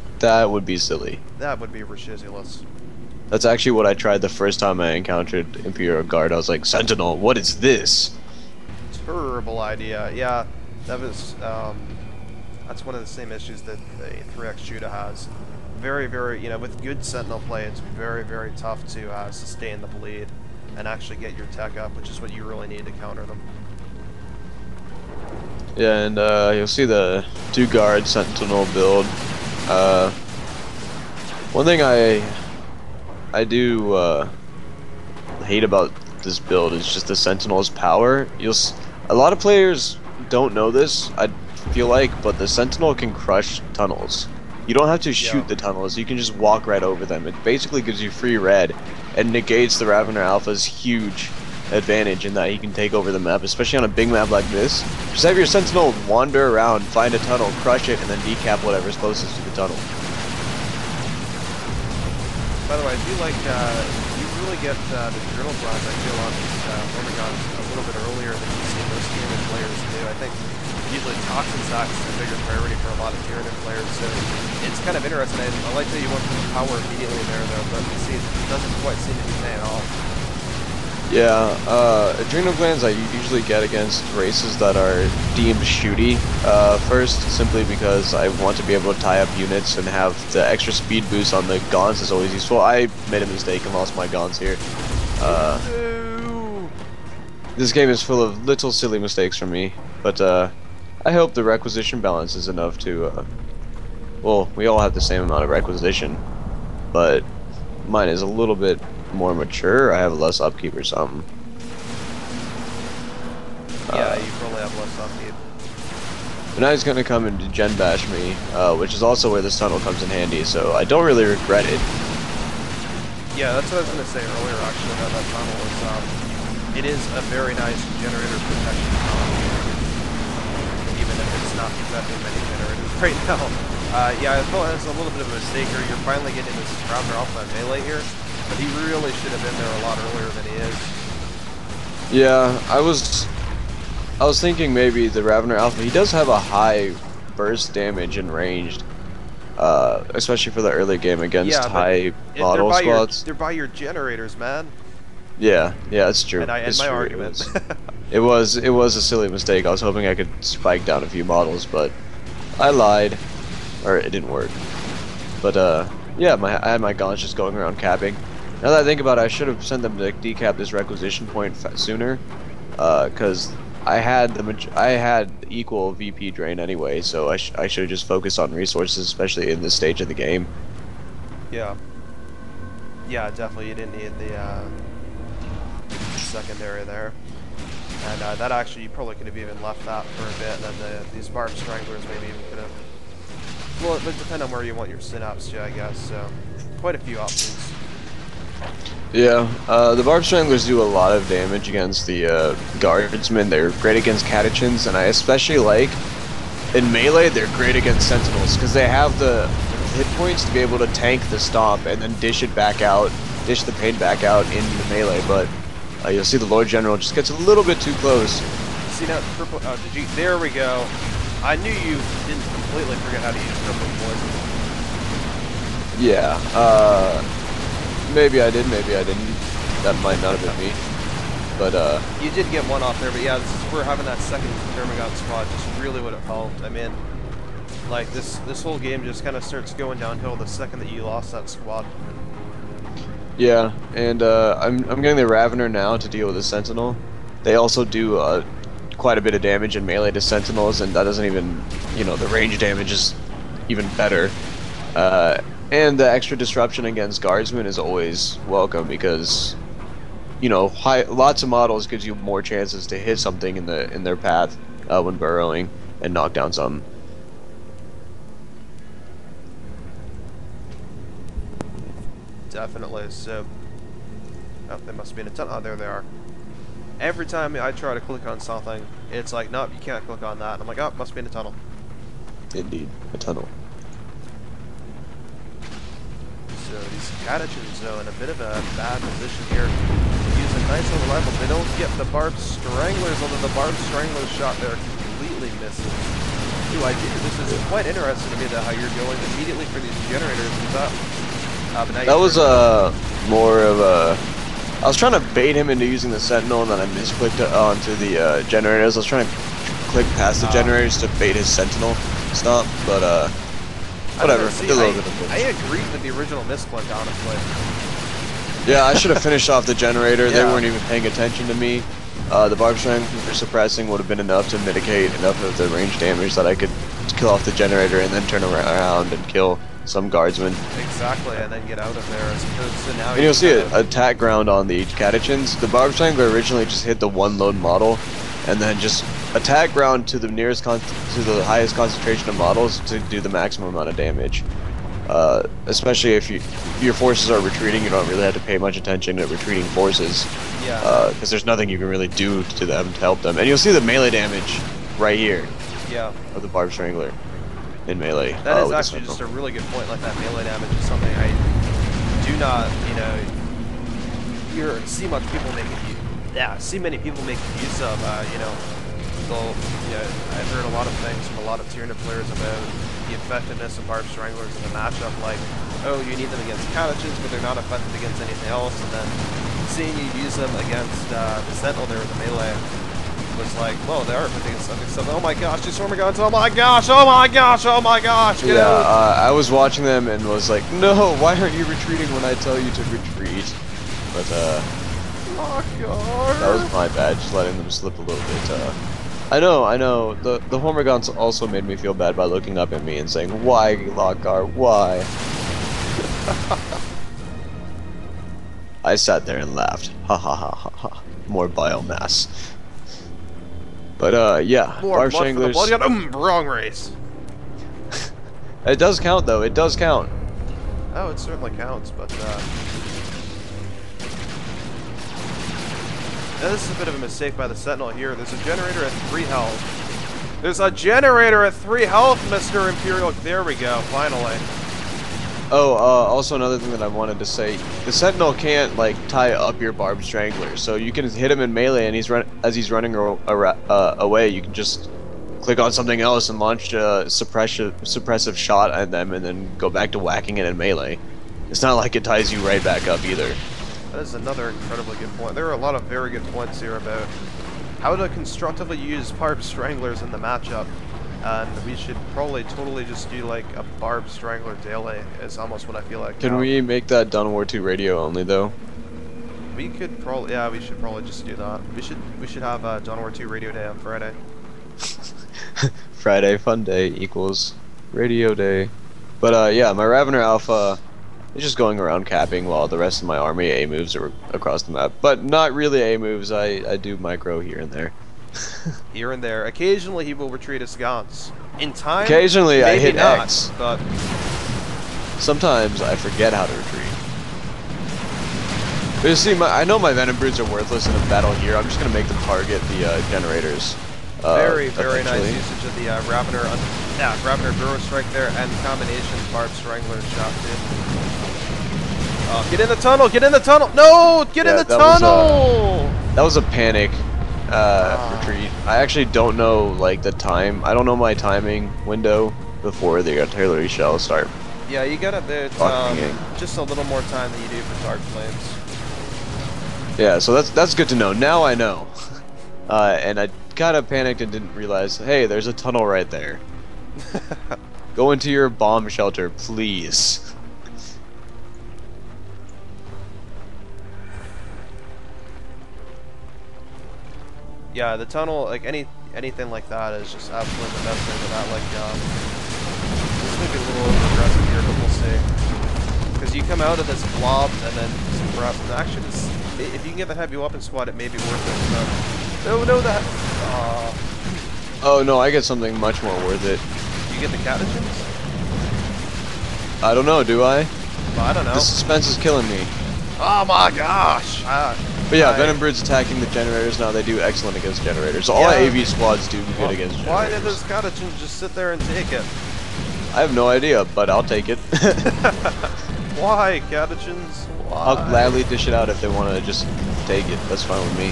would be silly. That would be ridiculous. That's actually what I tried the first time I encountered Imperial Guard. I was like, Sentinel, what is this? Terrible idea. Yeah, that was, that's one of the same issues that the 3X Judah has. Very, very, you know, with good Sentinel play, it's very, very tough to sustain the bleed and actually get your tech up, which is what you really need to counter them. Yeah, and you'll see the 2-guard Sentinel build. One thing I do hate about this build is just the Sentinel's power. A lot of players don't know this, I feel like, but the Sentinel can crush tunnels. You don't have to shoot the tunnels, you can just walk right over them. It basically gives you free red and negates the Ravener Alpha's huge advantage in that he can take over the map, especially on a big map like this. Just have your Sentinel wander around, find a tunnel, crush it, and then decap whatever's closest to the tunnel. By the way, I do like, you really get the Journal Bronze, I feel, on these Termagants a little bit earlier than you see most Tyranid players do. I think usually Toxin Sack is a bigger priority for a lot of Tyranid players, so it's kind of interesting. I like that you went for the power immediately there, though, but you see, it doesn't quite seem to be paying off. Yeah, Adrenal Glands I usually get against races that are deemed shooty first, simply because I want to be able to tie up units and have the extra speed boost on the Gaunts is always useful. I made a mistake and lost my Gaunts here. This game is full of little silly mistakes from me, but I hope the requisition balance is enough to, well, we all have the same amount of requisition, but mine is a little bit more mature. I have less upkeep or something. Yeah, you probably have less upkeep. But now he's gonna come and gen bash me, which is also where this tunnel comes in handy, so I don't really regret it. Yeah, that's what I was gonna say earlier, actually, about that tunnel is, it is a very nice generator protection tunnel, even if it's not protecting many generators right now. Yeah, I thought that's a little bit of a mistake here. You're finally getting this Ravener Alpha melee here, but he really should have been there a lot earlier than he is. Yeah, I was thinking maybe the Ravener Alpha, he does have a high burst damage and ranged, especially for the early game against high model squads. They're by your generators, man. Yeah, that's true. And my argument. It was a silly mistake. I was hoping I could spike down a few models, but I lied. Or it didn't work. But yeah, I had my Gaunts just going around capping. Now that I think about it, I should have sent them to decap this requisition point sooner, because I had equal VP drain anyway, so I should have just focused on resources, especially in this stage of the game. Yeah. Yeah, definitely. You didn't need the secondary there. And that actually, you probably could have even left that for a bit, and then these Barb Stranglers maybe even could have. Well, it would depend on where you want your synapse to, I guess. So, quite a few options. Yeah, the Barb Stranglers do a lot of damage against the Guardsmen. They're great against Catechins, and I especially like, in melee, they're great against Sentinels, because they have the hit points to be able to tank the Stomp and then dish it back out, dish the pain back out in the melee, but you'll see the Lord General just gets a little bit too close. See now, triple, there we go. I knew you didn't completely forget how to use triple poison. Yeah, maybe I did, maybe I didn't. That might not have been me. But You did get one off there, but yeah, this is where having that second Thermagant squad just really would have helped. I mean, like this whole game just kind of starts going downhill the second that you lost that squad. yeah, and I'm getting the Ravener now to deal with the Sentinel. They also do quite a bit of damage in melee to Sentinels, and that doesn't even, you know, the range damage is even better. And the extra disruption against Guardsmen is always welcome because, you know, lots of models gives you more chances to hit something in their path when burrowing and knock down something. Definitely. So, oh, they must be in a tunnel. Oh, there they are. Every time I try to click on something, it's like, nope, you can't click on that. And I'm like, oh, must be in a tunnel. Indeed, a tunnel. So these Catechins, though, in a bit of a bad position here. Use a nice little rifle. They don't get the Barbed Stranglers, although the Barbed Strangler shot there completely misses. Ooh, I do. This is quite interesting to me, though, how you're going immediately for these generators and that. That was more of a... I was trying to bait him into using the Sentinel, and then I misclicked onto the generators. I was trying to click past the generators to bait his Sentinel stop, but whatever. I agreed with the original misclick, honestly. Yeah, I should have finished off the generator. Yeah. They weren't even paying attention to me. The Barbed Strangler for suppressing would have been enough to mitigate enough of the range damage that I could kill off the generator and then turn around and kill some Guardsmen. Exactly, and then get out of there as opposed to now. And you'll see it, attack ground on the Catechins. The Barbed Strangler originally just hit the one load model, and then just attack ground to the nearest to the highest concentration of models to do the maximum amount of damage. Especially if your forces are retreating, you don't really have to pay much attention to retreating forces. Yeah. Because there's nothing you can really do to them to help them. And you'll see the melee damage right here. Yeah. Of the Barbed Strangler in melee. That is actually just a really good point. Like that melee damage is something I do not, see much people making see many people making use of. I've heard a lot of things from a lot of Tyranid players about the effectiveness of Barbed Stranglers in the matchup. Like, oh, you need them against Catechins, but they're not effective against anything else. And then seeing you use them against the Sentinel there with the melee was like, well, they are effective against something. So, oh my gosh, these Stormagons! Oh my gosh! Oh my gosh! Oh my gosh! Yeah, I was watching them and was like, no, why aren't you retreating when I tell you to retreat? But Lokgar. that was my bad, just letting them slip a little bit. I know. The Hormagons also made me feel bad by looking up at me and saying, "Why, Lokgar? Why?" I sat there and laughed. Ha ha ha ha ha. More biomass. But yeah, Barbed Stranglers. Wrong race. It does count though. It does count. Oh, it certainly counts, but now this is a bit of a mistake by the Sentinel here. There's a generator at 3 health. There's a generator at 3 health, Mr. Imperial. There we go, finally. Oh, also another thing that I wanted to say, the Sentinel can't like tie up your Barbed Strangler, so you can hit him in melee, and as he's running away, you can just click on something else and launch a suppressive shot at them, and then go back to whacking it in melee. It's not like it ties you right back up either. That is another incredibly good point. There are a lot of very good points here about how to constructively use Barbed Stranglers in the matchup. And we should probably totally just do like a Barbed Strangler daily is almost what I feel like. Can we make that Dawn of War 2 radio only though? We could probably, yeah, we should probably just do that. We should have Dawn of War 2 radio day on Friday. Friday fun day equals radio day. But yeah, my Ravener Alpha is just going around capping while the rest of my army A moves are across the map. But not really A moves, I do micro here and there. Here and there. Occasionally he will retreat his Gaunt's. In time, occasionally I hit not, X. But sometimes I forget how to retreat. But you see, I know my Venom Broods are worthless in a battle here. I'm just going to make them target the generators. Very nice usage of the Ravener Burrow Strike there, and combination Barbed Strangler shot in. Get in the tunnel! Get in the tunnel! No! Get in the tunnel! That was a panic retreat. I actually don't know like the time. I don't know my timing window before the artillery shells start. Yeah, you got it there. Just a little more time than you do for Dark Flames. Yeah, so that's good to know. Now I know. And I kind of panicked and didn't realize, hey, there's a tunnel right there. Go into your bomb shelter, please. Yeah, the tunnel, like anything like that is just absolutely the best thing to that. Like, this may be a little over aggressive here, but we'll see. Because you come out of this blob and then actually, if you can get the heavy weapon squad, it may be worth it. No, that. Oh no, I get something much more worth it. You get the catechins? I don't know, do I? Well, I don't know. The suspense is killing me. Oh my gosh! But yeah, Venom Brood's attacking the generators now. They do excellent against generators. All AV squads do good against generators. Why did this catechin just sit there and take it? I have no idea, but I'll take it. Why, catechins? Why? I'll gladly dish it out if they want to just take it. That's fine with me.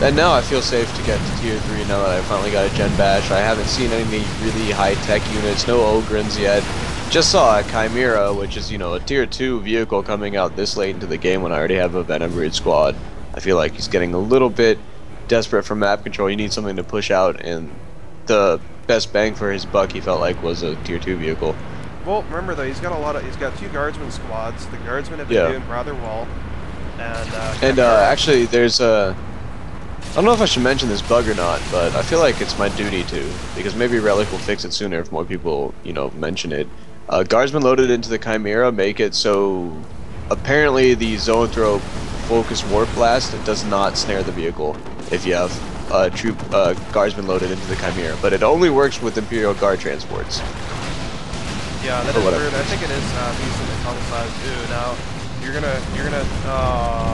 And now I feel safe to get to tier 3 now that I finally got a Gen Bash. I haven't seen any really high-tech units, no Ogrins yet. Just saw a Chimera, which is, you know, a tier 2 vehicle coming out this late into the game when I already have a Venom Brood squad. I feel like he's getting a little bit desperate for map control. You need something to push out, and the best bang for his buck he felt like was a tier 2 vehicle. Well, remember though, he's got 2 guardsman squads. The guardsmen have been doing rather well. And actually there's a I don't know if I should mention this bug or not, but I feel like it's my duty to, because maybe Relic will fix it sooner if more people, you know, mention it. Guardsmen loaded into the Chimera make it so apparently the Zone Throw Focus Warp Blast does not snare the vehicle if you have troop Guardsmen loaded into the Chimera, but it only works with Imperial Guard transports. Yeah, that is weird. I think it is decent in tunnel size too. Now you're gonna.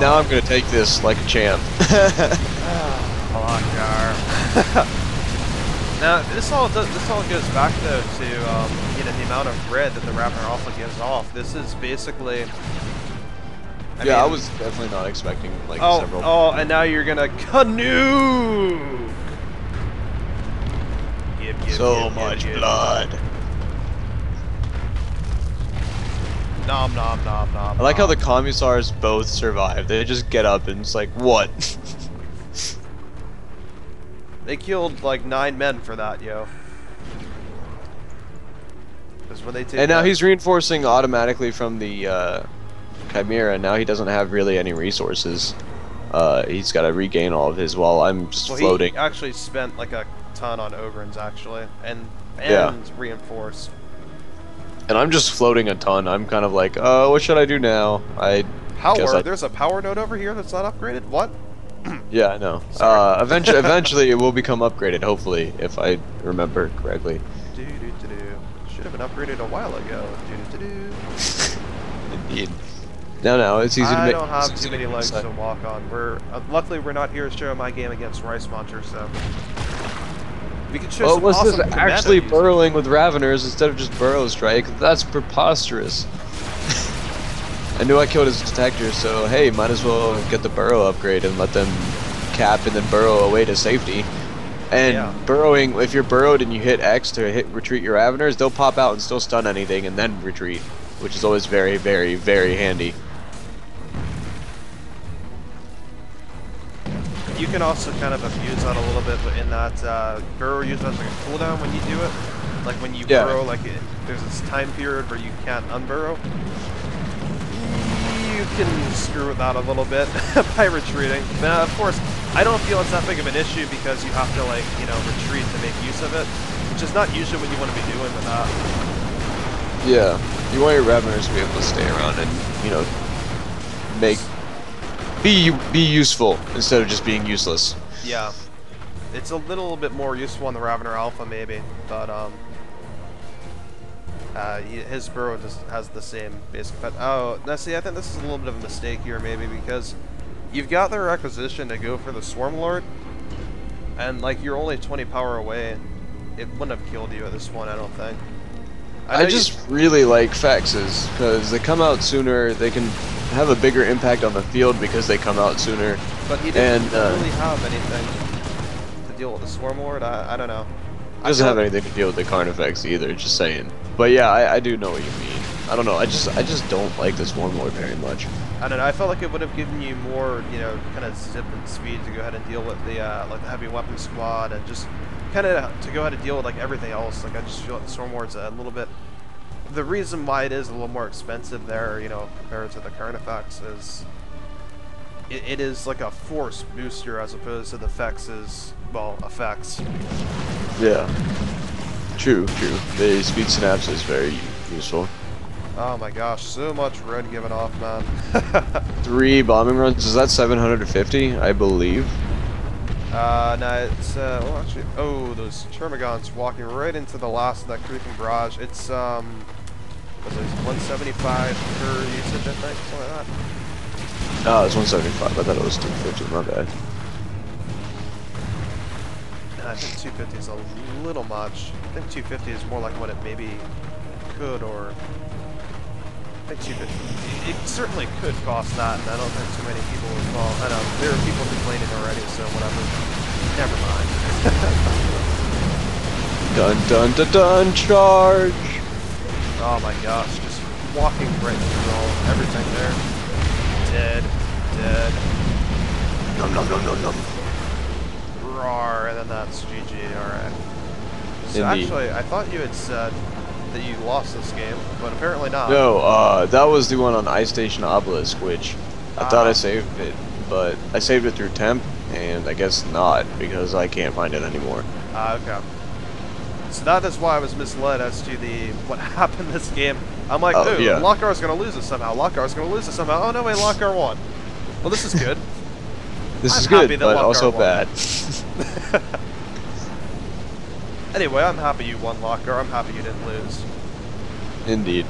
Now I'm gonna take this like a champ. Lokgar. Now this all goes back though to you know, the amount of red that the Ravner Alpha gives off. This is basically. I mean, I was definitely not expecting like several. Oh, and now you're gonna canoe. So much blood. Nom nom nom nom. I like how the Commissars both survive. They just get up and it's like, what? They killed like 9 men for that, yo. Because when they take. And now he's reinforcing automatically from the Chimera. Now he doesn't have really any resources. He's got to regain all of his while I'm just floating. He actually spent like a ton on Ogrins actually, and reinforce. And I'm just floating a ton. I'm kind of like, what should I do now? There's a power node over here that's not upgraded? What? Yeah, I know. Eventually it will become upgraded, hopefully, if I remember correctly. Should have been upgraded a while ago. Indeed. No, it's easy to make. I don't have too many legs to walk on. Luckily we're not here to show my game against Rice Monster, so we can show some awesome this actually burrowing with Raveners instead of just Burrow Strike? That's preposterous. I knew I killed his detector, so hey, might as well get the Burrow upgrade and let them cap and then burrow away to safety. And burrowing, if you're burrowed and you hit X to retreat your Raveners, they'll pop out and still stun anything and then retreat, which is always very, very, very handy. You can also kind of abuse that a little bit, but in that burrow usually has like a cooldown when you do it. Like when you burrow, like there's this time period where you can't unburrow. You can screw with that a little bit by retreating. Now, of course, I don't feel it's that big of an issue because you have to, like, you know, retreat to make use of it, which is not usually what you want to be doing with that. Yeah, you want your Raveners to be able to stay around and, you know, be useful instead of just being useless. Yeah, it's a little bit more useful on the Ravener Alpha maybe, but his burrow just has the same basic. But now see, I think this is a little bit of a mistake here maybe because you've got the requisition to go for the Swarm Lord, and like you're only 20 power away. It wouldn't have killed you at this point, I don't think. I just really like Fexes because they come out sooner. They can have a bigger impact on the field because they come out sooner. But he didn't really have anything to deal with the Swarm Lord. I don't know. He doesn't have anything to deal with the Carnifex either. Just saying. But yeah, I do know what you mean. I don't know. I just don't like this warlord very much. I don't know. I felt like it would have given you more, kind of zip and speed to go ahead and deal with the like the heavy weapon squad, and just kind of to go ahead and deal with like everything else. Like I just feel like the Stormlord's a little bit. The reason why it is a little more expensive there, compared to the current effects, is it is like a force booster as opposed to the effects effects. Yeah. True. The speed synapse is very useful. Oh my gosh, so much red giving off, man. 3 bombing runs. Is that 750? I believe. No, it's, well, actually, those Termagants walking right into the last of that creeping barrage. It's, what is it, 175 per usage, I think, something like that. Oh, it's 175. I thought it was 250. My bad. And I think 250 is a little much. I think 250 is more like what it maybe could, or I think 250. It certainly could cost that, and I don't think too many people would fall. I know, there are people complaining already, so whatever. Never mind. Dun dun dun dun! Charge! Oh my gosh, just walking right through everything there. Dead. Nom nom nom nom nom. Roar, and then that's GG, alright. So Indeed. actually, I thought you had said that you lost this game, but apparently not. No, that was the one on Ice Station Obelisk, which I thought I saved it, but I saved it through temp, and I guess not, because I can't find it anymore. Okay. So that is why I was misled as to what happened this game. I'm like, yeah. Lokgar's gonna lose it somehow. Oh no, wait, Lokgar won. Well, this is good. This is happy good, that but Lokgar also won. bad. Anyway, I'm happy you won, Lokgar. I'm happy you didn't lose. Indeed.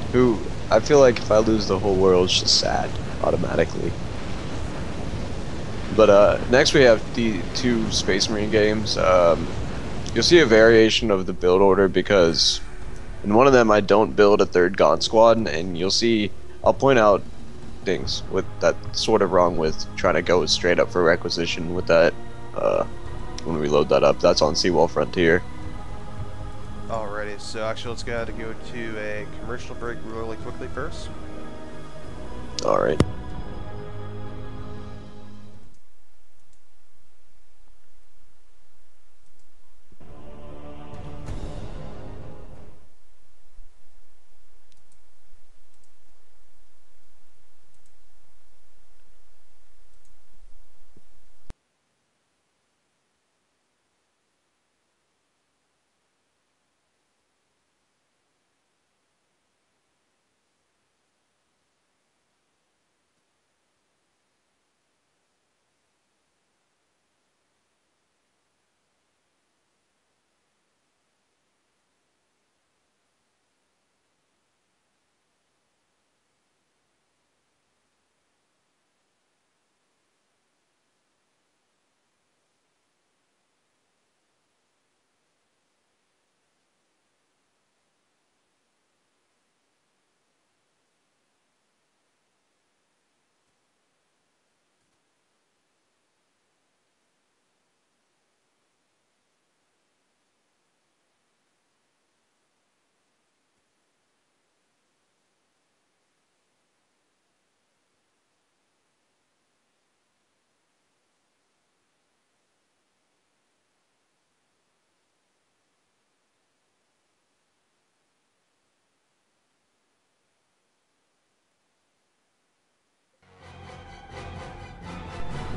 I feel like if I lose, the whole world's just sad automatically. But next we have the 2 Space Marine games. You'll see a variation of the build order because in one of them I don't build a 3rd Gaunt Squad, and you'll see I'll point out things with that sort of wrong with trying to go straight up for requisition with that when we load that up. That's on Seawall Frontier. Alrighty, so actually let's go ahead and go to a commercial break really quickly first. Alright.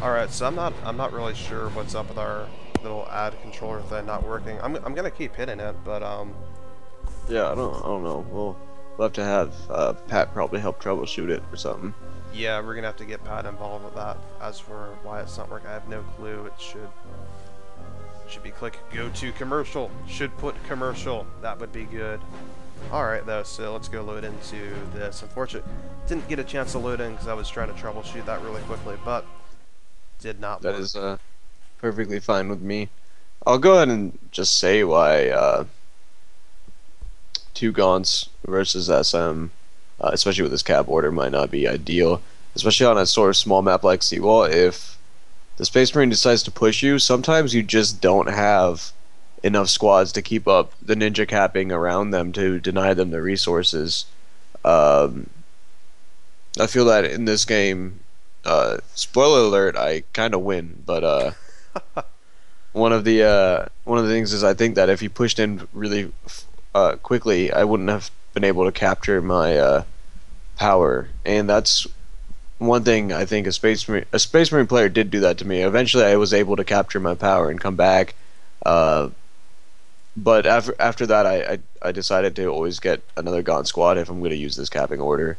Alright, so I'm not really sure what's up with our little ad controller thing not working. I'm gonna keep hitting it, but Yeah, I don't know. We'll have to have Pat probably help troubleshoot it or something. yeah, we're gonna have to get Pat involved with that. As for why it's not working, I have no clue. It should be click go to commercial. Should put commercial. That would be good. Alright though, so let's go load into this. Unfortunately, didn't get a chance to load in because I was trying to troubleshoot that really quickly, but did not work. That is perfectly fine with me. I'll go ahead and just say why 2 Gaunts versus SM, especially with this cap order, might not be ideal. Especially on a sort of small map like Seawall. If the Space Marine decides to push you, sometimes you just don't have enough squads to keep up the ninja capping around them to deny them the resources. Um, I feel that in this game, spoiler alert, I kind of win, but one of the things is I think that if he pushed in really quickly, I wouldn't have been able to capture my power, and that's one thing I think a Space Marine player did do that to me. Eventually, I was able to capture my power and come back, uh, but after that, I decided to always get another Gaunt squad if I'm going to use this capping order,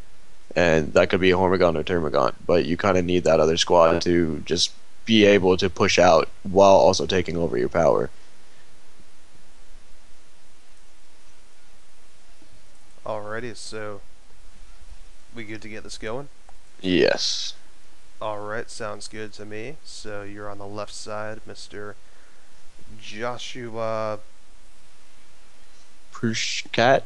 and that could be a Hormigaunt or Termagant, but you kind of need that other squad to just be able to push out while also taking over your power. Alrighty, so we good to get this going? Yes. Alright, sounds good to me. So you're on the left side, Mr. Joshua Prushcat?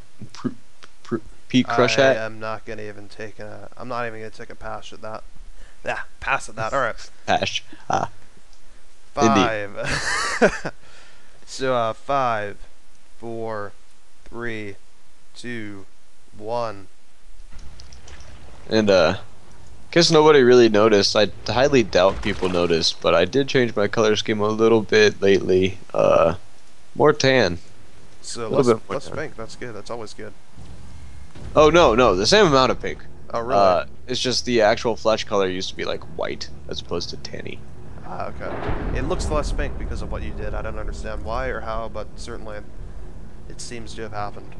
Pete I Crushat? am not gonna even take a. I'm not even gonna take a pass at that. Yeah, pass at that. All right. Pash. Ah. Indeed. 5. So 5, 4, 3, 2, 1. And guess nobody really noticed. I highly doubt people noticed, but I did change my color scheme a little bit lately. More tan. So A little bit more less tan. pink. That's good. That's always good. Oh no, the same amount of pink. Oh really? It's just the actual flesh color used to be like white as opposed to tanny. Okay. It looks less pink because of what you did. I don't understand why or how, but certainly it seems to have happened.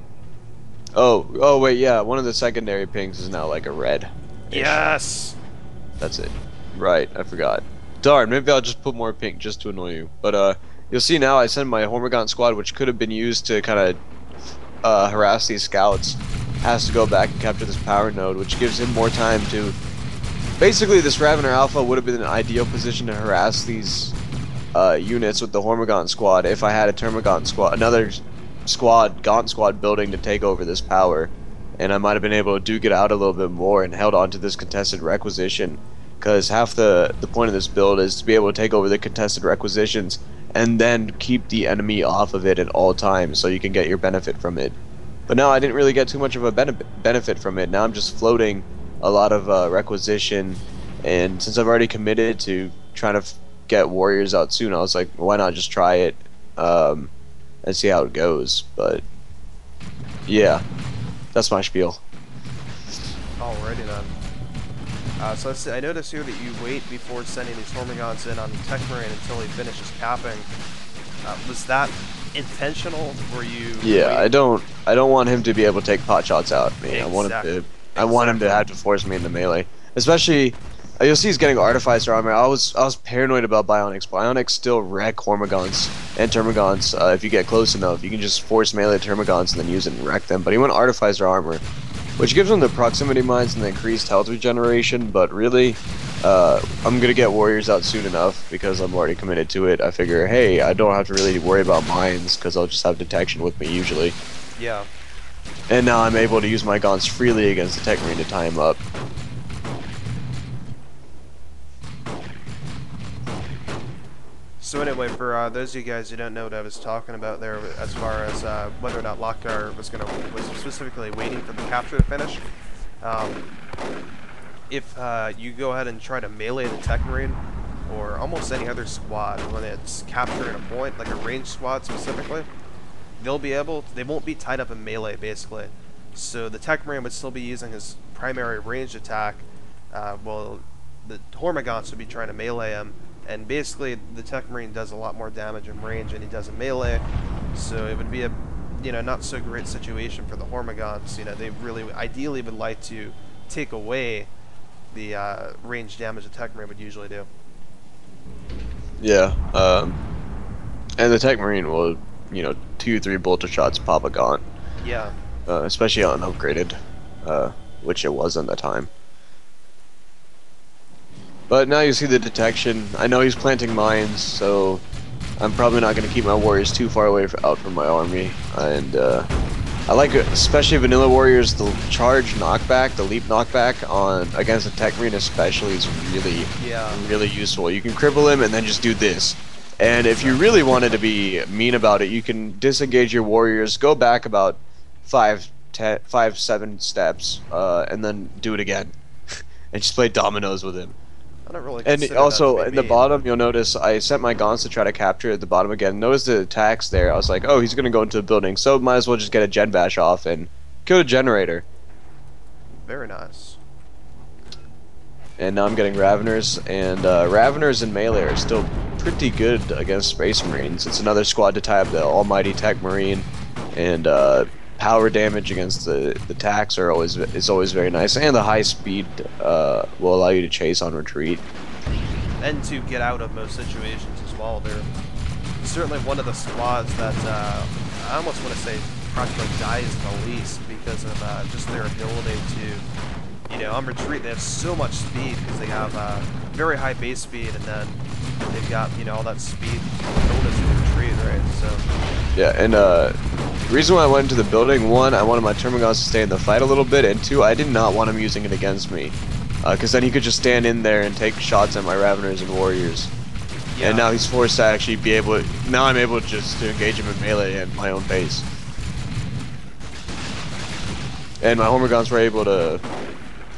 Oh wait, yeah. One of the secondary pinks is now like a red. Yes. That's it. Right, I forgot. Darn, maybe I'll just put more pink just to annoy you. But you'll see now I send my Hormigaunt squad, which could have been used to kind of harass these scouts, has to go back and capture this power node, which gives him more time to. Basically, this Ravener Alpha would have been an ideal position to harass these units with the Hormigaunt squad if I had a Termagant squad, another squad, Gaunt squad building to take over this power, and I might have been able to duke it out a little bit more and held on to this contested requisition, because half the point of this build is to be able to take over the contested requisitions and then keep the enemy off of it at all times so you can get your benefit from it. But now I didn't really get too much of a benefit from it. Now I'm just floating a lot of requisition, and since I've already committed to trying to get warriors out soon, I was like, why not just try it and see how it goes. But yeah, that's my spiel. Alrighty then. So let's see, I noticed here that you wait before sending these Hormigants in on the Tech Marine until he finishes capping. Was that intentional? Were you? Yeah, waiting? I don't want him to be able to take pot shots out of me. Exactly. I want him to have to force me into melee. Especially, you'll see he's getting Artificer armor. I was paranoid about Bionics. Bionics still wreck Hormigants and Termagants if you get close enough. You can just force melee Termagants and then use it and wreck them. But he went Artificer armor, which gives him the proximity mines and the increased health regeneration. But really, I'm gonna get warriors out soon enough because I'm already committed to it. I figure, hey, I don't have to really worry about mines because I'll just have detection with me usually. Yeah. And now I'm able to use my Gaunts freely against the Tech Marine to tie him up. So anyway, for those of you guys who don't know what I was talking about there, as far as whether or not Lokgar was specifically waiting for the capture to finish, if you go ahead and try to melee the Tech Marine or almost any other squad when it's capturing a point, like a ranged squad specifically, they won't be tied up in melee basically. So the Tech Marine would still be using his primary ranged attack, while the Hormigants would be trying to melee him. And basically, the Tech Marine does a lot more damage in range than he does in melee, so it would be a, not so great situation for the Hormigants. They really, ideally, would like to take away the range damage the Tech Marine would usually do. Yeah, and the Tech Marine will, 2-3 bolter shots pop a Gaunt. Yeah. Especially on upgraded, which it was at the time. But now you see the detection. I know he's planting mines, so I'm probably not going to keep my warriors too far away out from my army. And I like, especially vanilla warriors, the charge knockback, the leap knockback on against a Tech Marine especially is really useful. You can cripple him and then just do this. And if you really wanted to be mean about it, you can disengage your warriors, go back about 5 5, 7 steps, and then do it again, and just play dominoes with him. I don't really And consider that to also be in the mean. bottom, you'll notice I sent my Gaunts to try to capture at the bottom again. Notice the attacks there. I was like, oh, he's gonna go into the building, so might as well just get a gen bash off and kill the generator. Very nice. And now I'm getting Raveners, and Raveners and Melee are still pretty good against Space Marines. It's another squad to tie up the almighty Tech Marine, and power damage against the attacks is always very nice, and the high speed will allow you to chase on retreat. And to get out of most situations as well. They're certainly one of the squads that I almost want to say practically dies the least because of just their ability to, you know, on retreat they have so much speed because they have very high base speed, and then they've got, you know, all that speed bonus in the retreat, right? So yeah, and the reason why I went into the building, one, I wanted my Termagants to stay in the fight a little bit, and two, I did not want him using it against me, because then he could just stand in there and take shots at my Raveners and Warriors. Yeah. And now he's forced to actually be able to, now I'm able just to engage him in melee at my own pace. And my Hormagaunts were able to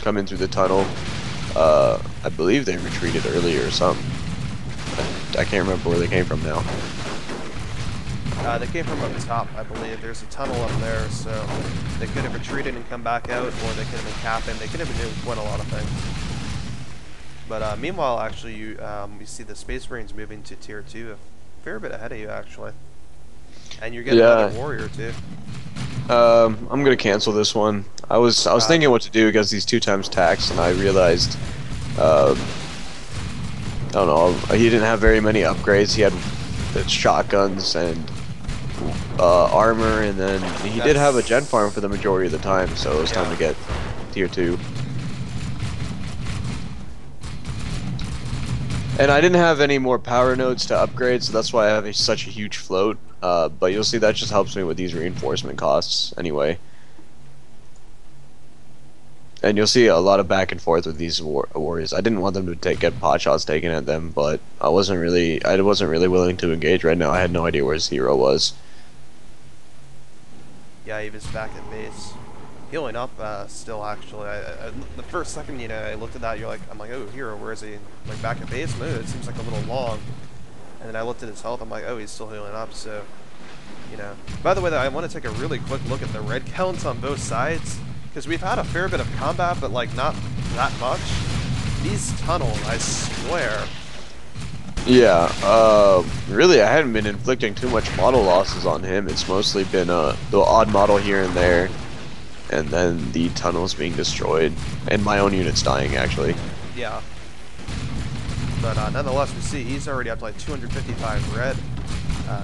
come in through the tunnel. I believe they retreated earlier or something. I can't remember where they came from now. They came from up top, I believe. There's a tunnel up there, so they could have retreated and come back out, or they could have been capping. They could have been doing quite a lot of things. But meanwhile, actually, you see the Space Marines moving to Tier 2 a fair bit ahead of you, actually. And you're getting another Warrior, too. I'm gonna cancel this one. I was thinking what to do against these 2x tax, and I realized, I don't know, he didn't have very many upgrades. He had shotguns and armor, and then he did have a gen farm for the majority of the time, so it was time to get Tier 2. And I didn't have any more power nodes to upgrade, so that's why I have such a huge float. But you'll see that just helps me with these reinforcement costs anyway. And you'll see a lot of back and forth with these warriors. I didn't want them to get pot shots taken at them, but I wasn't really willing to engage right now. I had no idea where his hero was. Yeah, he was back at base, healing up still. Actually, the first second, you know, I looked at that, I'm like, oh, hero, where is he? Like back at base? Move. It seems like a little long. And then I looked at his health. I'm like, oh, he's still healing up. So, you know. By the way, I want to take a really quick look at the red counts on both sides, because we've had a fair bit of combat, but like not that much. These tunnels, I swear. Yeah, really, I hadn't been inflicting too much model losses on him. It's mostly been the odd model here and there, and then the tunnels being destroyed, and my own units dying, actually. Yeah. But nonetheless, we see he's already up to like 255 red.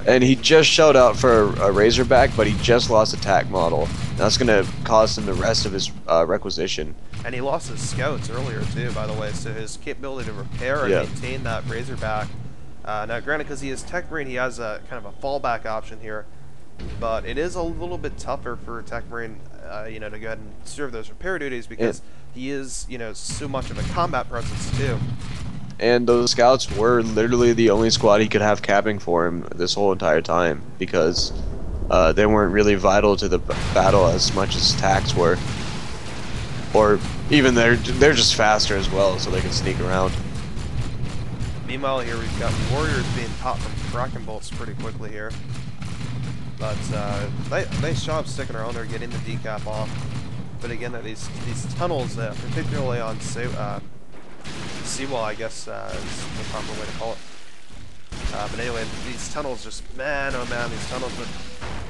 And he just shelled out for a Razorback, but he just lost attack model. That's going to cost him the rest of his requisition. And he lost his scouts earlier too, by the way, so his capability to repair and maintain that Razorback. Now granted, because he is Tech Marine, he has a kind of a fallback option here, but it is a little bit tougher for Tech Marine, you know, to go ahead and serve those repair duties, because he is, you know, so much of a combat presence too. And those scouts were literally the only squad he could have capping for him this whole entire time, because they weren't really vital to the battle as much as tacs were. Or even they're just faster as well, so they can sneak around. Meanwhile, here we've got Warriors being popped from Kraken bolts pretty quickly here. But nice job sticking around there, getting the decap off. But again, these tunnels, particularly on seawall, I guess is the proper way to call it. But anyway, these tunnels just, man, oh man, these tunnels with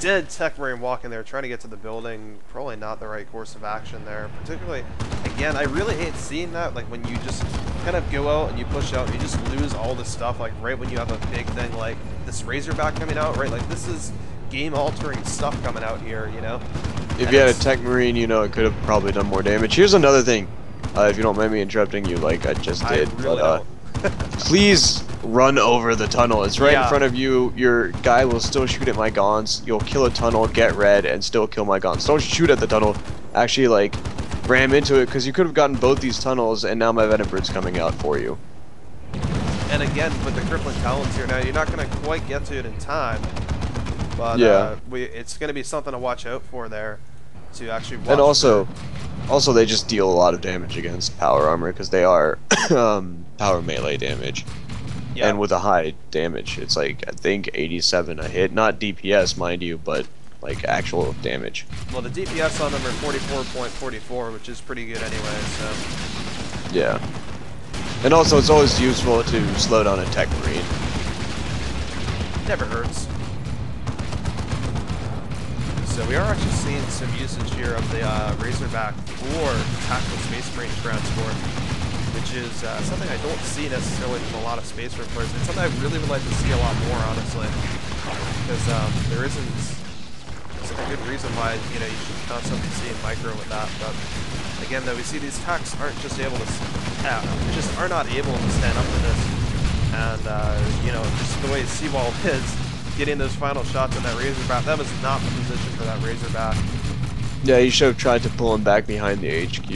dead Tech Marine walking there trying to get to the building, probably not the right course of action there. Particularly, again, I really hate seeing that, like when you just kind of go out and you push out and you just lose all this stuff, like right when you have a big thing like this Razorback coming out, right? Like this is game-altering stuff coming out here, you know? If you had a Tech Marine, you know, it could have probably done more damage. Here's another thing, if you don't mind me interrupting you like I just did. I really don't. Please run over the tunnel. It's right in front of you. Your guy will still shoot at my Gaunts. You'll kill a tunnel, get red, and still kill my Gaunts. Don't shoot at the tunnel. Actually, like, ram into it, because you could have gotten both these tunnels, and now my Venombird's coming out for you. And again, with the Crippling Talons here, now you're not going to quite get to it in time. But it's going to be something to watch out for there. to actually And watch for. also they just deal a lot of damage against power armor because they are power melee damage. Yeah. And with a high damage, it's like I think 87 a hit, not DPS, mind you, but like actual damage. Well, the DPS on them are 44.44, which is pretty good anyway. So. Yeah. And also, it's always useful to slow down a tech marine. Never hurts. So we are actually seeing some usage here of the Razorback for tactical Space Marine transport, which is something I don't see necessarily from a lot of Space Marine players. It's something I really would like to see a lot more, honestly, because there isn't a good reason why you should constantly see micro with that. But again, though, we see these techs aren't just able to are not able to stand up to this, and just the way Seawall is. Getting those final shots on that Razorback, that was not the position for that Razorback. Yeah, he should have tried to pull him back behind the HQ.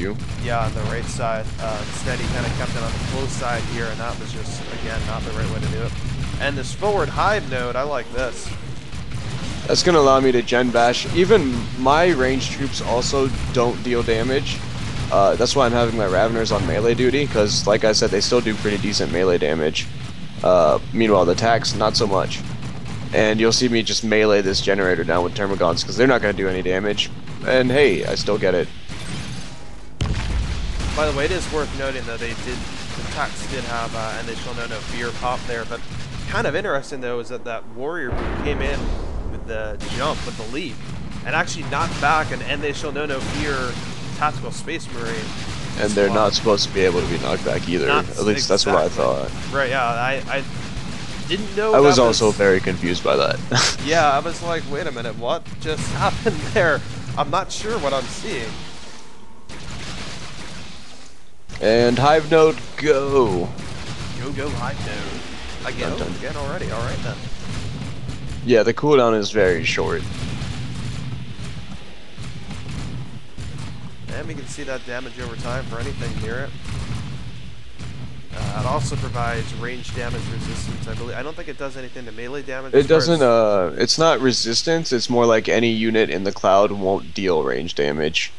Yeah, on the right side. Instead, he kind of kept it on the close side here, and that was just, again, not the right way to do it. And this forward hive node, I like this. That's going to allow me to gen bash. Even my ranged troops also don't deal damage. That's why I'm having my Raveners on melee duty, because, like I said, they still do pretty decent melee damage. Meanwhile, the attacks, not so much. And you'll see me just melee this generator down with Termagants because they're not going to do any damage. And hey, I still get it. By the way, it is worth noting that the attacks did have, and they shall know no fear pop there. But kind of interesting though is that warrior who came in with the jump, with the leap, and actually knocked back and they shall know no fear tactical Space Marine. And they're not supposed to be able to be knocked back either. At least that's what I thought. Right? Yeah, I didn't know. I was also very confused by that. Yeah, I was like, wait a minute, what just happened there? I'm not sure what I'm seeing. And Hive Node, go! Go Hive Node. Again, again already, alright then. Yeah, the cooldown is very short. And we can see that damage over time for anything near it. It also provides range damage resistance, I believe. I don't think it does anything to melee damage. It doesn't, it's not resistance, it's more like any unit in the cloud won't deal range damage.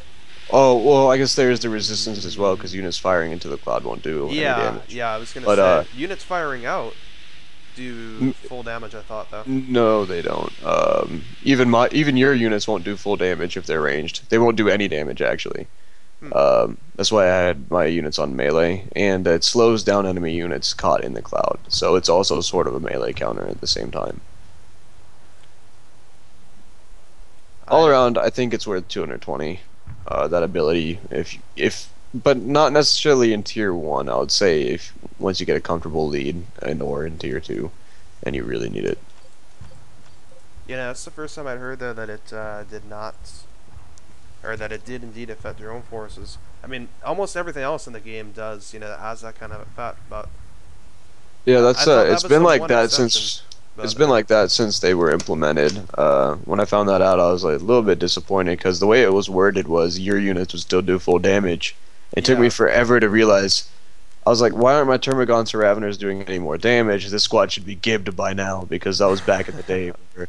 Oh, well, I guess there's the resistance as well, because units firing into the cloud won't do any damage. Yeah, I was going to say, units firing out do full damage, I thought, though. No, they don't. Even your units won't do full damage if they're ranged. They won't do any damage, actually. That's why I had my units on melee, and it slows down enemy units caught in the cloud, so it's also sort of a melee counter at the same time. All around, I think it's worth 220. That ability, but not necessarily in tier 1. I would say if once you get a comfortable lead or in tier 2, and you really need it. Yeah, that's the first time I'd heard though that it did not. Or that it did indeed affect your own forces. I mean, almost everything else in the game does, that has that kind of effect. But yeah, that's it's been like that since they were implemented. When I found that out, I was like a little bit disappointed because the way it was worded was your units would still do full damage. It took me forever to realize. I was like, why aren't my Termagants or Raveners doing any more damage? This squad should be gibbed by now because that was back in the day where,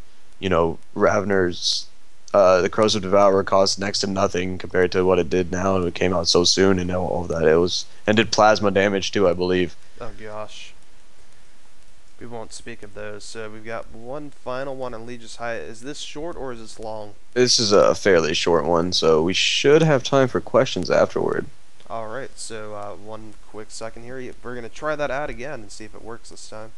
Raveners. The Corrosive Devourer cost next to nothing compared to what it did now, and it came out so soon, and all of that. And did plasma damage too, I believe. Oh gosh. We won't speak of those. So we've got one final one on Legis High. Is this short or is this long? This is a fairly short one, so we should have time for questions afterward. Alright, so one quick second here. We're going to try that ad again and see if it works this time.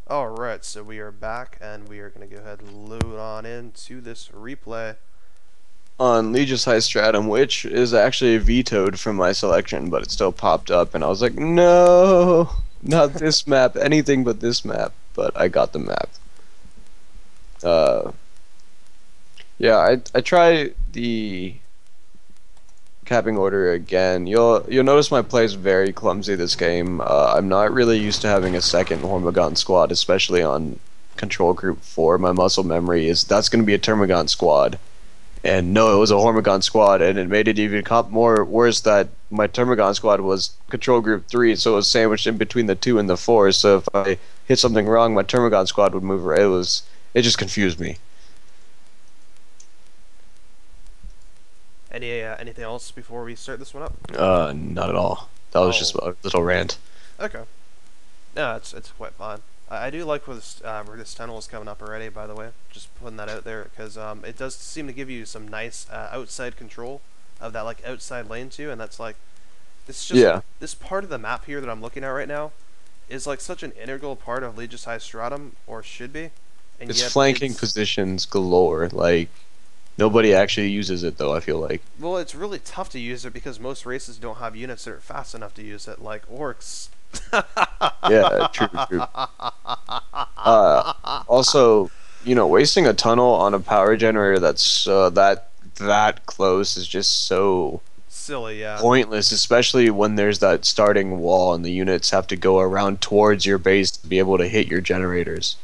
Alright, so we are back, and we are going to go ahead and load on into this replay. on Legis High Stratum, which is actually vetoed from my selection, but it still popped up, and I was like, no, not this map, anything but this map. But I got the map. Yeah, I try the capping order again. You'll notice my play is very clumsy this game. I'm not really used to having a second Hormigaunt squad, especially on Control Group 4. My muscle memory is that's going to be a Termagant squad. And no, it was a Hormigaunt squad, and it made it even more worse that my Termagant squad was Control Group 3, so it was sandwiched in between the 2 and the 4, so if I hit something wrong, my Termagant squad would move right. It just confused me. Anything else before we start this one up? Not at all. That was just a little rant. Okay. No, it's quite fine. I do like where this tunnel is coming up already, by the way. Just putting that out there, because it does seem to give you some nice outside control of that like outside lane too, and that's like this just this part of the map here that I'm looking at right now is like such an integral part of Legis High Stratum, or should be. And it's yet flanking positions galore. Like nobody actually uses it though. I feel like. Well, it's really tough to use it because most races don't have units that are fast enough to use it, like orcs. Yeah, true. Also, wasting a tunnel on a power generator that's that close is just so silly, yeah. Pointless, especially when there's that starting wall and the units have to go around towards your base to be able to hit your generators.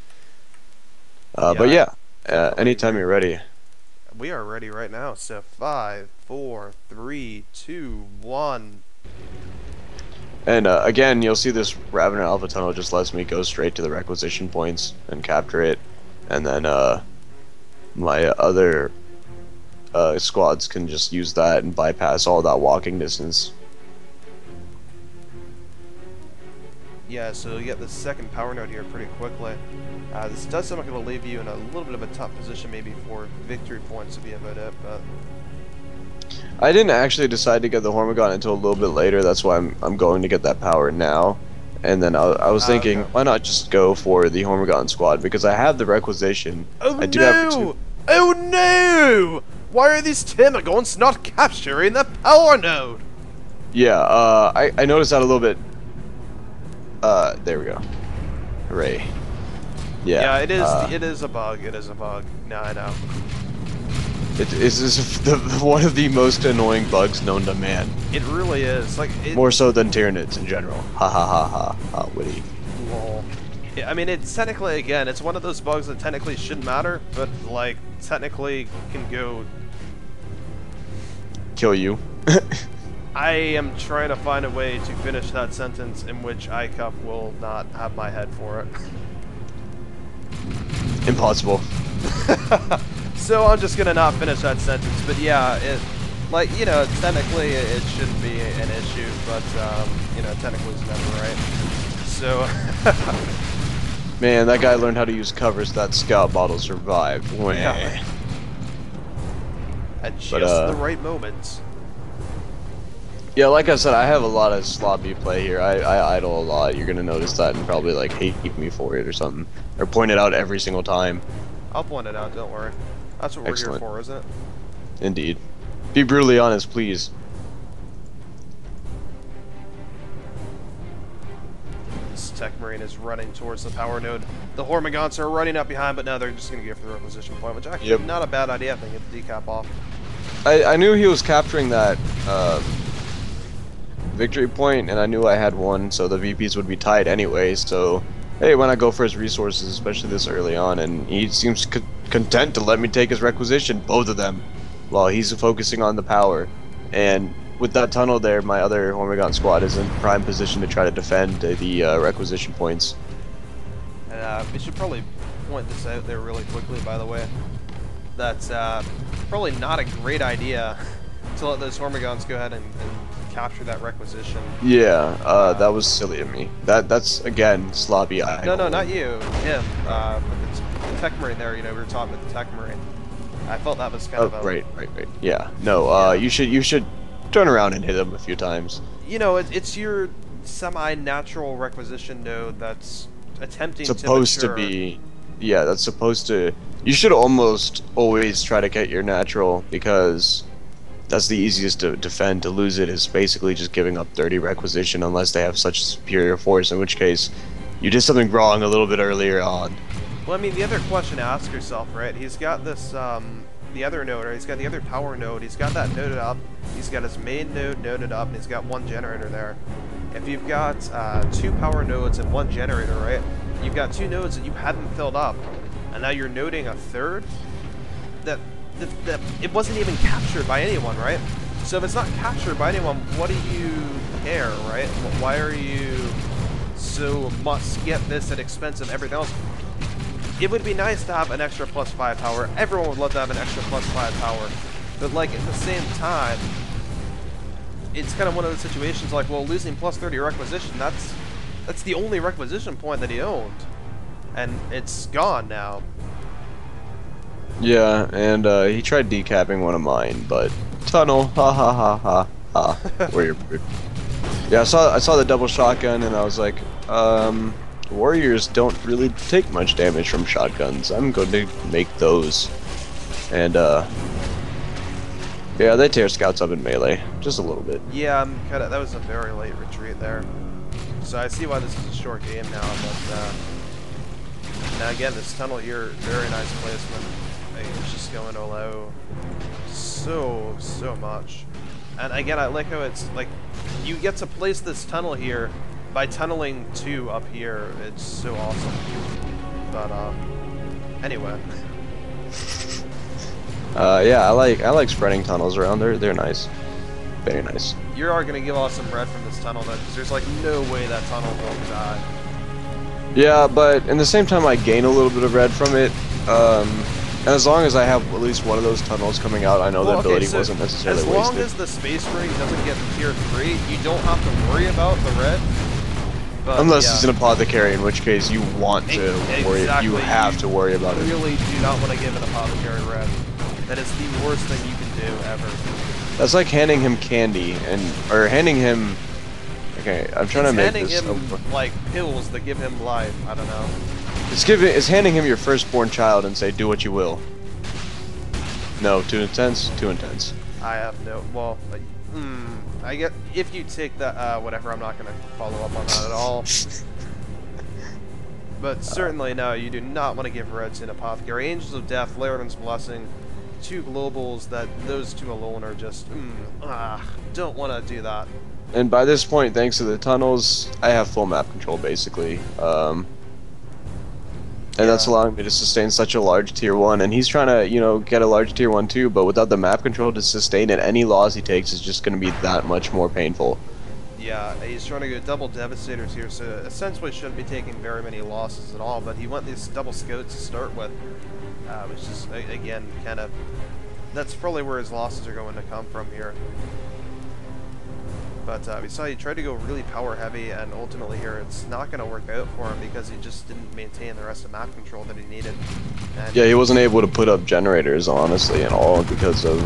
But yeah, anytime you're ready. We are ready right now. So 5, 4, 3, 2, 1. And again, you'll see this Ravener Alpha Tunnel just lets me go straight to the requisition points and capture it. And then my other squads can just use that and bypass all that walking distance. Yeah, so you get the second power node here pretty quickly. This does seem like it'll leave you in a little bit of a tough position maybe for victory points to be about it, but... I didn't actually decide to get the Hormigaunt until a little bit later. That's why I'm going to get that power now. And then I was thinking, why not just go for the Hormigaunt squad? Because I have the requisition. Oh I do no! have Oh no! Why are these Termagants not capturing the power node? Yeah, I noticed that a little bit. There we go. Hooray. Yeah, it is a bug. It is a bug. No, I know. It is one of the most annoying bugs known to man. It really is. More so than Tyranids in general. Ha ha ha ha ha. Witty. Lol. Yeah, I mean, it's technically, again, it's one of those bugs that technically shouldn't matter, but like technically can go. Kill you. I am trying to find a way to finish that sentence in which ICUP will not have my head for it. Impossible. So I'm just gonna not finish that sentence, but yeah, technically it shouldn't be an issue, but technically it's never right. So, man, that guy learned how to use covers. That scout bottle survived. Yeah. At just the right moments. Yeah, like I said, I have a lot of sloppy play here. I idle a lot. You're gonna notice that and probably like hate me for it or something, or point it out every single time. I'll point it out. Don't worry. That's what we're here for, isn't it? Indeed. Be brutally honest, please. This Tech Marine is running towards the power node. The Hormigants are running up behind, but now they're just going to go for the requisition point, which actually not a bad idea if they get the decap off. I knew he was capturing that victory point, and I knew I had one, so the VPs would be tied anyway, so hey, why not go for his resources, especially this early on, and he seems content to let me take his requisition, both of them, while he's focusing on the power. And with that tunnel there, my other Hormigaunt squad is in prime position to try to defend the requisition points. And we should probably point this out there really quickly, by the way. That's probably not a great idea to let those Hormigants go ahead and capture that requisition. Yeah, that was silly of me. That's again sloppy. No, not you. Him. With the Tech Marine there. We were talking about the Tech Marine. I felt that was kind of a... Right. Yeah. No. You should turn around and hit him a few times. It's your semi-natural requisition node that's attempting to be. Yeah, that's supposed to You should almost always try to get your natural, because that's the easiest to defend. To lose it is basically just giving up 30 requisition unless they have such superior force, in which case you did something wrong a little bit earlier on. Well, I mean, the other question to ask yourself, right? He's got this, the other node, right? He's got the other power node. He's got that noded up. He's got his main node noded up, and he's got one generator there. If you've got 2 power nodes and 1 generator, right? You've got 2 nodes that you hadn't filled up, and now you're noding a third. That it wasn't even captured by anyone, right? So if it's not captured by anyone, what do you care, right? Why are you so must get this at expense of everything else? It would be nice to have an extra +5 power. Everyone would love to have an extra +5 power. But, like, at the same time, it's kind of one of those situations like, well, losing +30 requisition, that's the only requisition point that he owned. And it's gone now. Yeah, and he tried decapping one of mine, but tunnel, ha ha ha ha ha. Where you're. Yeah, I saw the double shotgun, and I was like, warriors don't really take much damage from shotguns. I'm going to make those. And yeah, they tear scouts up in melee, just a little bit. Yeah, that was a very late retreat there. So I see why this is a short game now, but now again, this tunnel here, very nice placement. It's just going all out so much. And again, I like how it's like you get to place this tunnel here by tunneling 2 up here. It's so awesome. But anyway. Yeah, I like spreading tunnels around. They're nice, very nice. You are gonna give off some red from this tunnel, though, because there's like no way that tunnel won't die. Yeah, but in the same time, I gain a little bit of red from it. And as long as I have at least one of those tunnels coming out, I know the ability wasn't necessarily wasted. As long as the space ring doesn't get to tier 3, you don't have to worry about the red. But, unless it's an apothecary, in which case you want to worry. You have to worry about it. You really do not want to give an apothecary red. That is the worst thing you can do ever. That's like handing him candy or handing him. Okay, I'm trying to make this. Handing him like pills that give him life. I don't know. It's handing him your firstborn child and say, do what you will. No, too intense. Too intense. I have no. Well, I get if you take that. Whatever. I'm not gonna follow up on that at all. But certainly no. You do not want to give reds in apothecary. Angels of Death, Laridan's Blessing, 2 globals. Those 2 alone are just. Don't want to do that. And by this point, thanks to the tunnels, I have full map control basically. And that's allowing me to sustain such a large tier 1, and he's trying to, you know, get a large tier 1 too, but without the map control to sustain it, any loss he takes is just going to be that much more painful. Yeah, he's trying to go double Devastators here, so essentially shouldn't be taking very many losses at all, but he went these double scouts to start with, which is, again, kind of, that's probably where his losses are going to come from here. But we saw he tried to go really power heavy, and ultimately here it's not going to work out for him because he just didn't maintain the rest of map control that he needed. And yeah, he wasn't able to put up generators, honestly, at all because of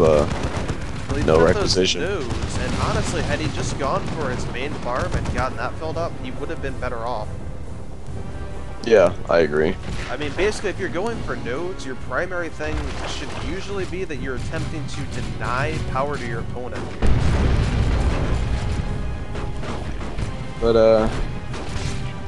no requisition. Nodes, and honestly, had he just gone for his main farm and gotten that filled up, he would have been better off. Yeah, I agree. I mean, basically, if you're going for nodes, your primary thing should usually be that you're attempting to deny power to your opponent. But,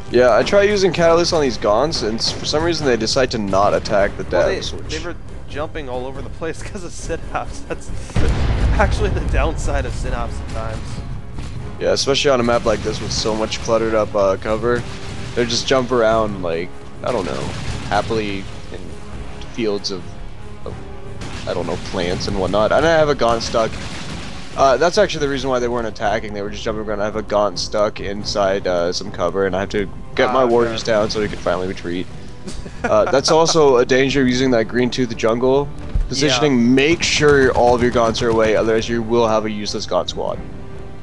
yeah, I try using Catalyst on these Gaunts, and for some reason they decide to not attack the devs. Well, they were jumping all over the place because of Synapse. That's actually the downside of Synapse at times. Yeah, especially on a map like this with so much cluttered up cover. They just jump around, like, I don't know, happily in fields of I don't know, plants and whatnot. And I have a Gaunt stuck. That's actually the reason why they weren't attacking. They were just jumping around. I have a Gaunt stuck inside some cover, and I have to get my warriors down so he can finally retreat. That's also a danger of using that green tooth jungle positioning. Yeah. Make sure all of your Gaunts are away, otherwise you will have a useless Gaunt squad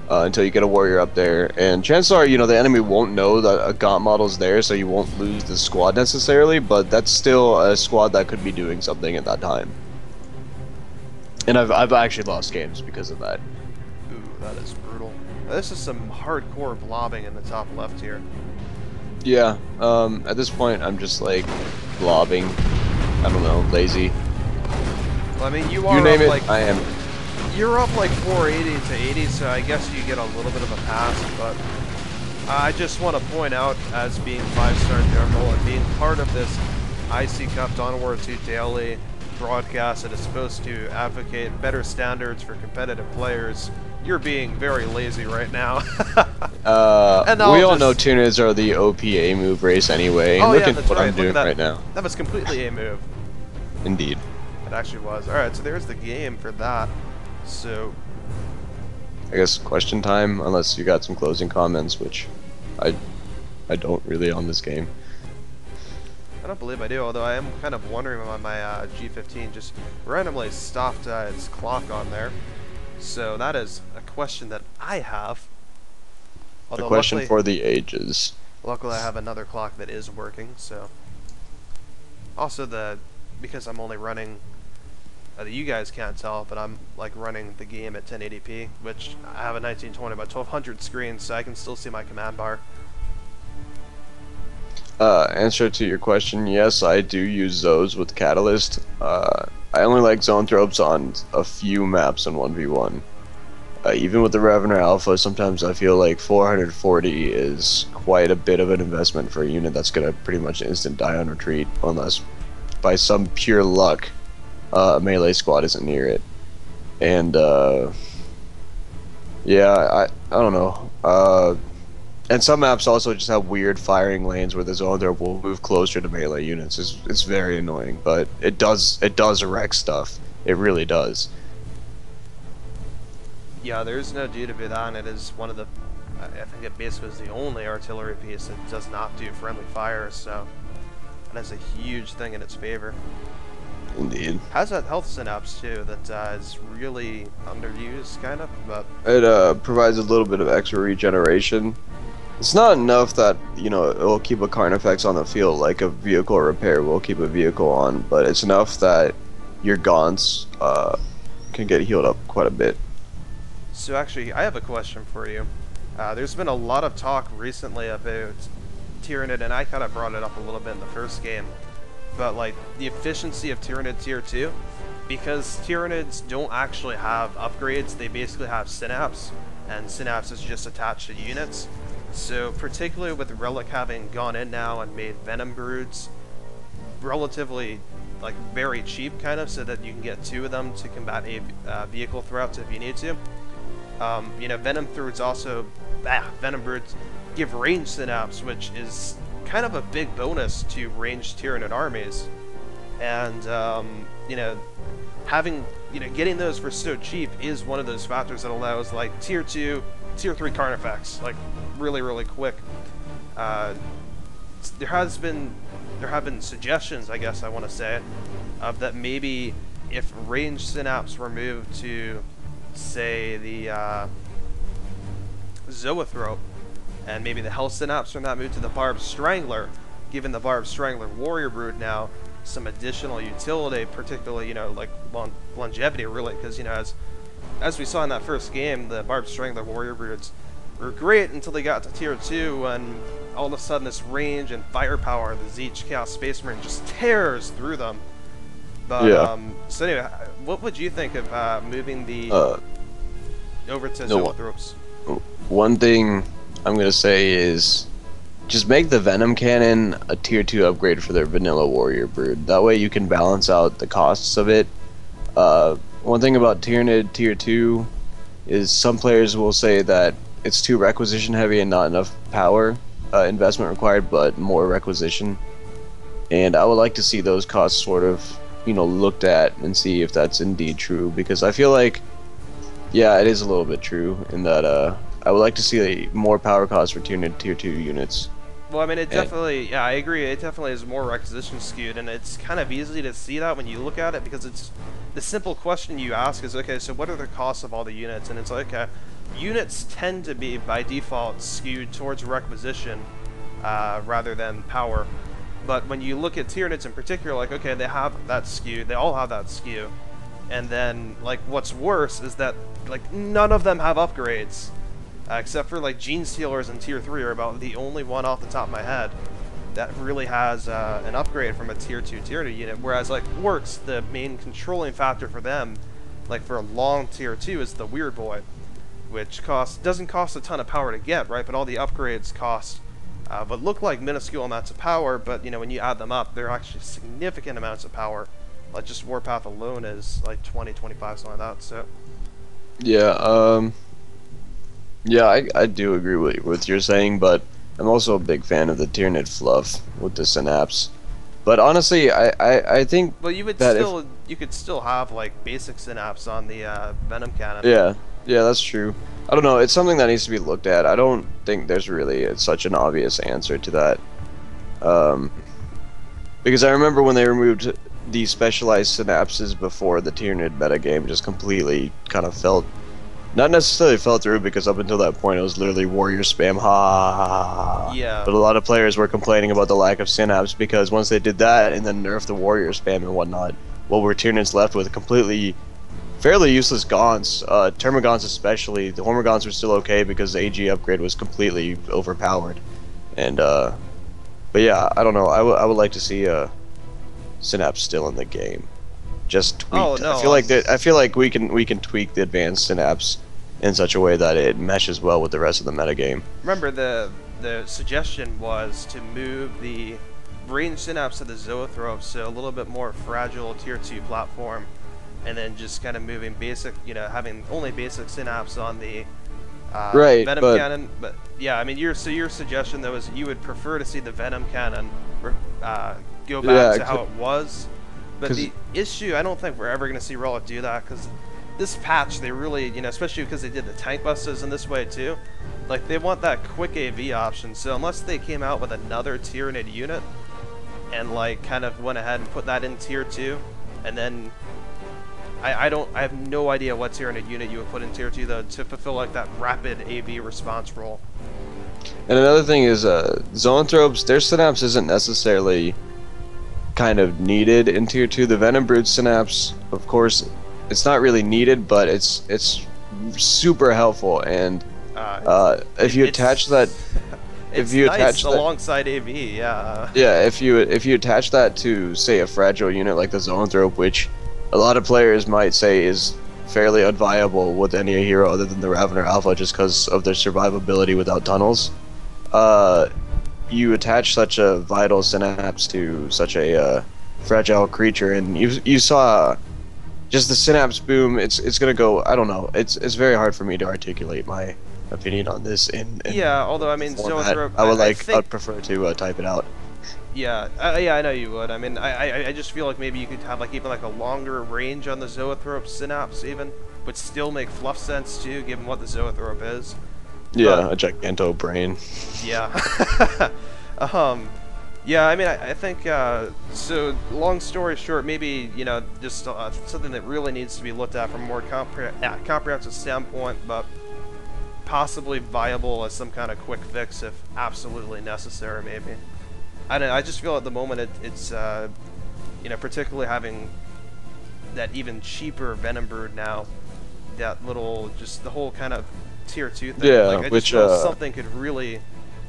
until you get a warrior up there. And chances are, you know, the enemy won't know that a Gaunt model's there, so you won't lose the squad necessarily, but that's still a squad that could be doing something at that time. And I've actually lost games because of that. Ooh, that is brutal. This is some hardcore blobbing in the top left here. Yeah, at this point I'm just like blobbing. I don't know, lazy. Well, I mean, You name it, I am. You're up like 480 to 80, so I guess you get a little bit of a pass, but I just want to point out, as being 5-star general and being part of this IC Cup Dawn of War 2 daily broadcast that is supposed to advocate better standards for competitive players, you're being very lazy right now. We all know Tyranids are the OPA move race anyway. Oh, Look yeah, at that's what right. I'm doing right now. That was completely a move. Indeed. It actually was. Alright, so there's the game for that. So, I guess question time, unless you got some closing comments, which I don't really on this game. I don't believe I do, although I am kind of wondering why my G15 just randomly stopped its clock on there. So that is a question that I have. A question for the ages. Luckily I have another clock that is working, so. Also because I'm only running, you guys can't tell, but I'm like running the game at 1080p, which I have a 1920 by 1200 screen, so I can still see my command bar. Answer to your question, yes, I do use those with Catalyst. I only like zone tropes on a few maps in 1v1. Even with the Revenant Alpha, sometimes I feel like 440 is quite a bit of an investment for a unit that's gonna pretty much instant die on retreat, unless by some pure luck a melee squad isn't near it. And yeah, I don't know. And some maps also just have weird firing lanes where the zone throw will move closer to melee units. It's very annoying, but it does wreck stuff. It really does. Yeah, there's no due to be that, and it is one of the, I think it basically is the only artillery piece that does not do friendly fire, so that's a huge thing in its favor. Indeed. Has that health synapse too that is really underused, kind of, but it provides a little bit of extra regeneration. It's not enough that, you know, it will keep a Carnifex on the field like a vehicle repair will keep a vehicle on, but it's enough that your Gaunts can get healed up quite a bit. So actually, I have a question for you. There's been a lot of talk recently about Tyranid, and I kind of brought it up a little bit in the first game, but like the efficiency of Tyranid Tier 2, because Tyranids don't actually have upgrades, they basically have Synapse, and Synapse is just attached to units. So particularly with Relic having gone in now and made Venom Broods relatively like very cheap, kind of, so that you can get 2 of them to combat a vehicle threats if you need to. You know, Venom Broods also, Venom Broods give range Synapse, which is kind of a big bonus to ranged Tyranid armies. And you know, getting those for so cheap is one of those factors that allows like Tier 2, Tier 3 Carnifex, like really quick. There have been suggestions, I guess I want to say, of that maybe if ranged Synapse were moved to, say, the Zoanthrope, and maybe the Health Synapse from that moved to the Barbed Strangler, giving the Barbed Strangler Warrior Brood now some additional utility, particularly, you know, like longevity, really, because, you know, as we saw in that first game, the Barbed Strangler Warrior Broods were great until they got to Tier 2, and all of a sudden this range and firepower, the Zeech Chaos Space Marine just tears through them. But, yeah. So anyway, what would you think of moving the over to Zoanthropes? One thing I'm going to say is just make the Venom Cannon a Tier 2 upgrade for their Vanilla Warrior Brood. That way you can balance out the costs of it. One thing about Tyranid Tier 2 is some players will say that it's too requisition heavy and not enough power investment required, but more requisition. And I would like to see those costs sort of, you know, looked at and see if that's indeed true, because I feel like, yeah, it is a little bit true in that I would like to see more power costs for Tier 2 units. Well, I mean, it definitely, yeah, I agree, it definitely is more requisition skewed, and it's kind of easy to see that when you look at it, because it's, the simple question you ask is, okay, so what are the costs of all the units? And it's like, okay, units tend to be, by default, skewed towards requisition rather than power. But when you look at Tyranids in particular, like, okay, they have that skew, they all have that skew. And then, like, what's worse is that, like, none of them have upgrades. Except for, like, Gene Stealers in Tier 3 are about the only one off the top of my head that really has an upgrade from a tier 2 unit, whereas like orcs, the main controlling factor for them, like for a long tier 2, is the weird boy, which doesn't cost a ton of power to get, right? But all the upgrades cost what look like minuscule amounts of power, but you know, when you add them up, they're actually significant amounts of power. Like just Warpath alone is like 20, 25, something like that. So Yeah, yeah, I do agree with what you're saying, but I'm also a big fan of the Tyranid fluff with the Synapse. But honestly, I think well, you would that still you could still have like basic synapse on the Venom cannon. yeah, that's true. I don't know, it's something that needs to be looked at. I don't think there's really such an obvious answer to that. Because I remember when they removed the specialized synapses before, the Tyranid metagame just completely kind of not necessarily fell through, because up until that point it was literally warrior spam, ha ha ha ha ha. Yeah. But a lot of players were complaining about the lack of synapse, because once they did that and then nerfed the warrior spam and whatnot, what were Tyranids left with? Completely fairly useless Gaunts, Termagants especially. The Hormagaunts were still okay because the AG upgrade was completely overpowered. And, but yeah, I don't know, I would like to see Synapse still in the game. Just tweaked. Oh, no, I feel like we can tweak the advanced Synapse in such a way that it meshes well with the rest of the metagame. Remember, the suggestion was to move the range synapse to the Zoanthrope, so a little bit more fragile tier 2 platform, and then just kind of moving basic, you know, having only basic synapse on the right, Venom cannon. But yeah, I mean, your suggestion though is you would prefer to see the Venom cannon go back to how it was. But the issue, I don't think we're ever going to see Relic do that, because this patch, they really, you know, especially because they did the tank busters in this way too, like they want that quick AV option. So unless they came out with another Tyranid unit and like kind of went ahead and put that in tier 2, and then I have no idea what Tyranid unit you would put in tier 2 though to fulfill like that rapid AV response role. And another thing is, Zoanthropes, their synapse isn't necessarily kind of needed in tier 2. The Venom Brood synapse, of course, it's not really needed, but it's super helpful. And if you attach that, if you attach that alongside AV, yeah. Yeah, if you attach that to, say, a fragile unit like the Zoanthrope, which a lot of players might say is fairly unviable with any hero other than the Ravener Alpha, just because of their survivability without tunnels. You attach such a vital synapse to such a fragile creature, and you saw just the synapse boom. It's gonna go. I don't know. It's very hard for me to articulate my opinion on this. Yeah, although I mean, Zoanthrope, I'd prefer to type it out. Yeah, yeah, I know you would. I mean, I just feel like maybe you could have like even like a longer range on the Zoanthrope synapse, even, but still make fluff sense too, given what the Zoanthrope is. Yeah, a giganto brain. Yeah. Yeah, I mean, I think, so, long story short, maybe, you know, just something that really needs to be looked at from a more comprehensive standpoint, but possibly viable as some kind of quick fix if absolutely necessary, maybe. I don't know, I just feel at the moment it's you know, particularly having that even cheaper Venom Brood now, that little, just the whole kind of tier 2 thing. Yeah, like, I just feel something could really...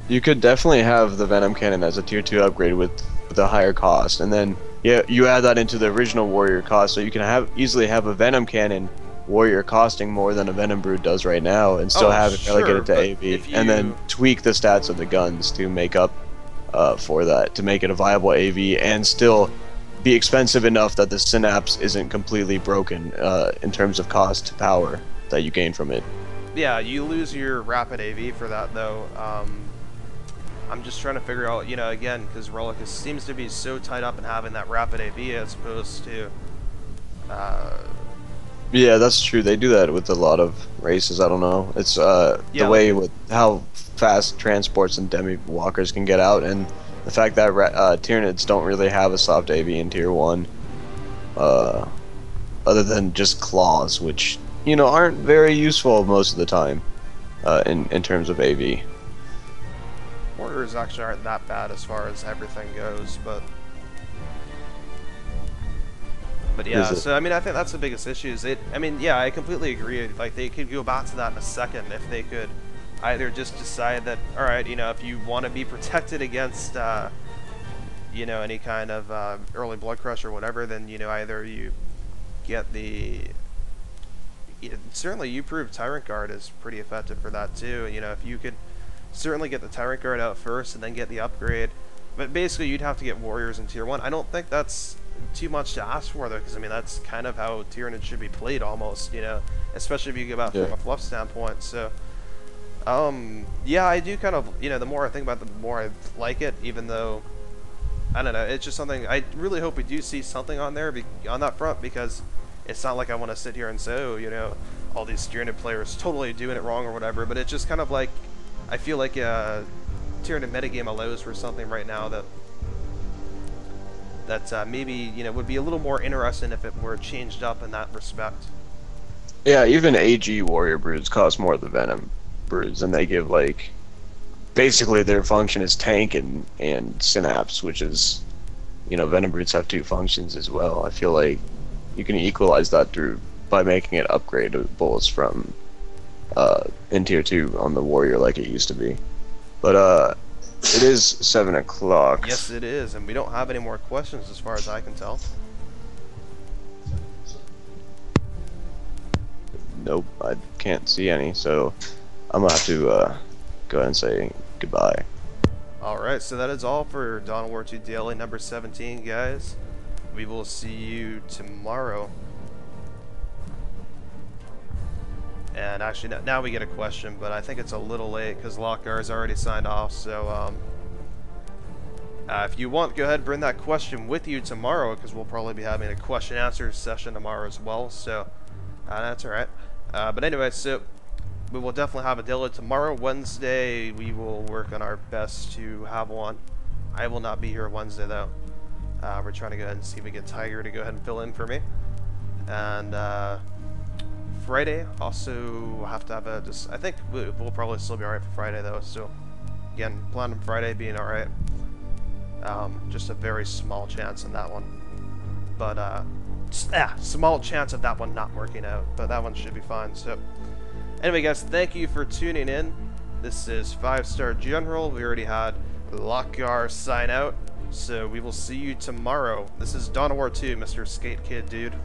You could definitely have the Venom Cannon as a tier 2 upgrade with a higher cost, and then you add that into the original Warrior cost, so you can easily have a Venom Cannon Warrior costing more than a Venom Brood does right now, and still have it relegated to AV, and then tweak the stats of the guns to make up for that, to make it a viable AV, and still be expensive enough that the Synapse isn't completely broken in terms of cost to power that you gain from it. Yeah, you lose your rapid AV for that, though. I'm just trying to figure out, you know, again, because Relic seems to be so tied up in having that rapid AV as opposed to... Yeah, that's true. They do that with a lot of races. I don't know. It's the way with how fast transports and demi walkers can get out, and the fact that Tyranids don't really have a soft AV in tier 1, other than just claws, which, you know, aren't very useful most of the time in terms of AV. Orders actually aren't that bad as far as everything goes, but yeah. So I mean, I think that's the biggest issue. I mean, yeah, I completely agree. Like, they could go back to that in a second if they could either just decide that, all right, you know, if you want to be protected against you know, any kind of early blood crush or whatever, then, you know, either you get the... Certainly you prove Tyrant Guard is pretty effective for that too. You know, if you could certainly get the Tyrant Guard out first and then get the upgrade. But basically you'd have to get Warriors in Tier 1. I don't think that's too much to ask for though, because I mean that's kind of how Tyranid should be played almost, you know, especially if you go out from a fluff standpoint. So yeah, I do kind of, you know, the more I think about it, the more I like it, even though I don't know, it's just something I really hope we do see something on there on that front, because it's not like I want to sit here and say, oh, you know, all these Tyranid players totally doing it wrong or whatever, but it's just kind of like I feel like Tyranid metagame allows for something right now that maybe, you know, would be a little more interesting if it were changed up in that respect. Yeah, even AG Warrior Broods cost more than Venom Broods, and they give, like, basically their function is tank and synapse, which is, you know, Venom Broods have 2 functions as well. I feel like you can equalize that through by making it upgradables from in Tier 2 on the Warrior like it used to be. But it is 7 o'clock. Yes, it is, and we don't have any more questions as far as I can tell. Nope, I can't see any, so I'm gonna have to go ahead and say goodbye. Alright, so that is all for Dawn of War 2 Daily number 17, guys. We will see you tomorrow. And actually, now we get a question, but I think it's a little late because Lokgar has already signed off. So, if you want, go ahead and bring that question with you tomorrow, because we'll probably be having a question-answer session tomorrow as well. So, that's alright. But anyway, so we will definitely have a daily tomorrow. Wednesday, we will work on our best to have one. I will not be here Wednesday, though. We're trying to go ahead and see if we get Tiger to go ahead and fill in for me. And, Friday, also have to have a, I think we'll probably still be alright for Friday though, so again, plan on Friday being alright. Just a very small chance in that one. But, small chance of that one not working out, but that one should be fine. So, anyway guys, thank you for tuning in. This is 5-Star General. We already had Lokgar sign out, so we will see you tomorrow. This is Dawn of War 2, Mr. Skate Kid Dude.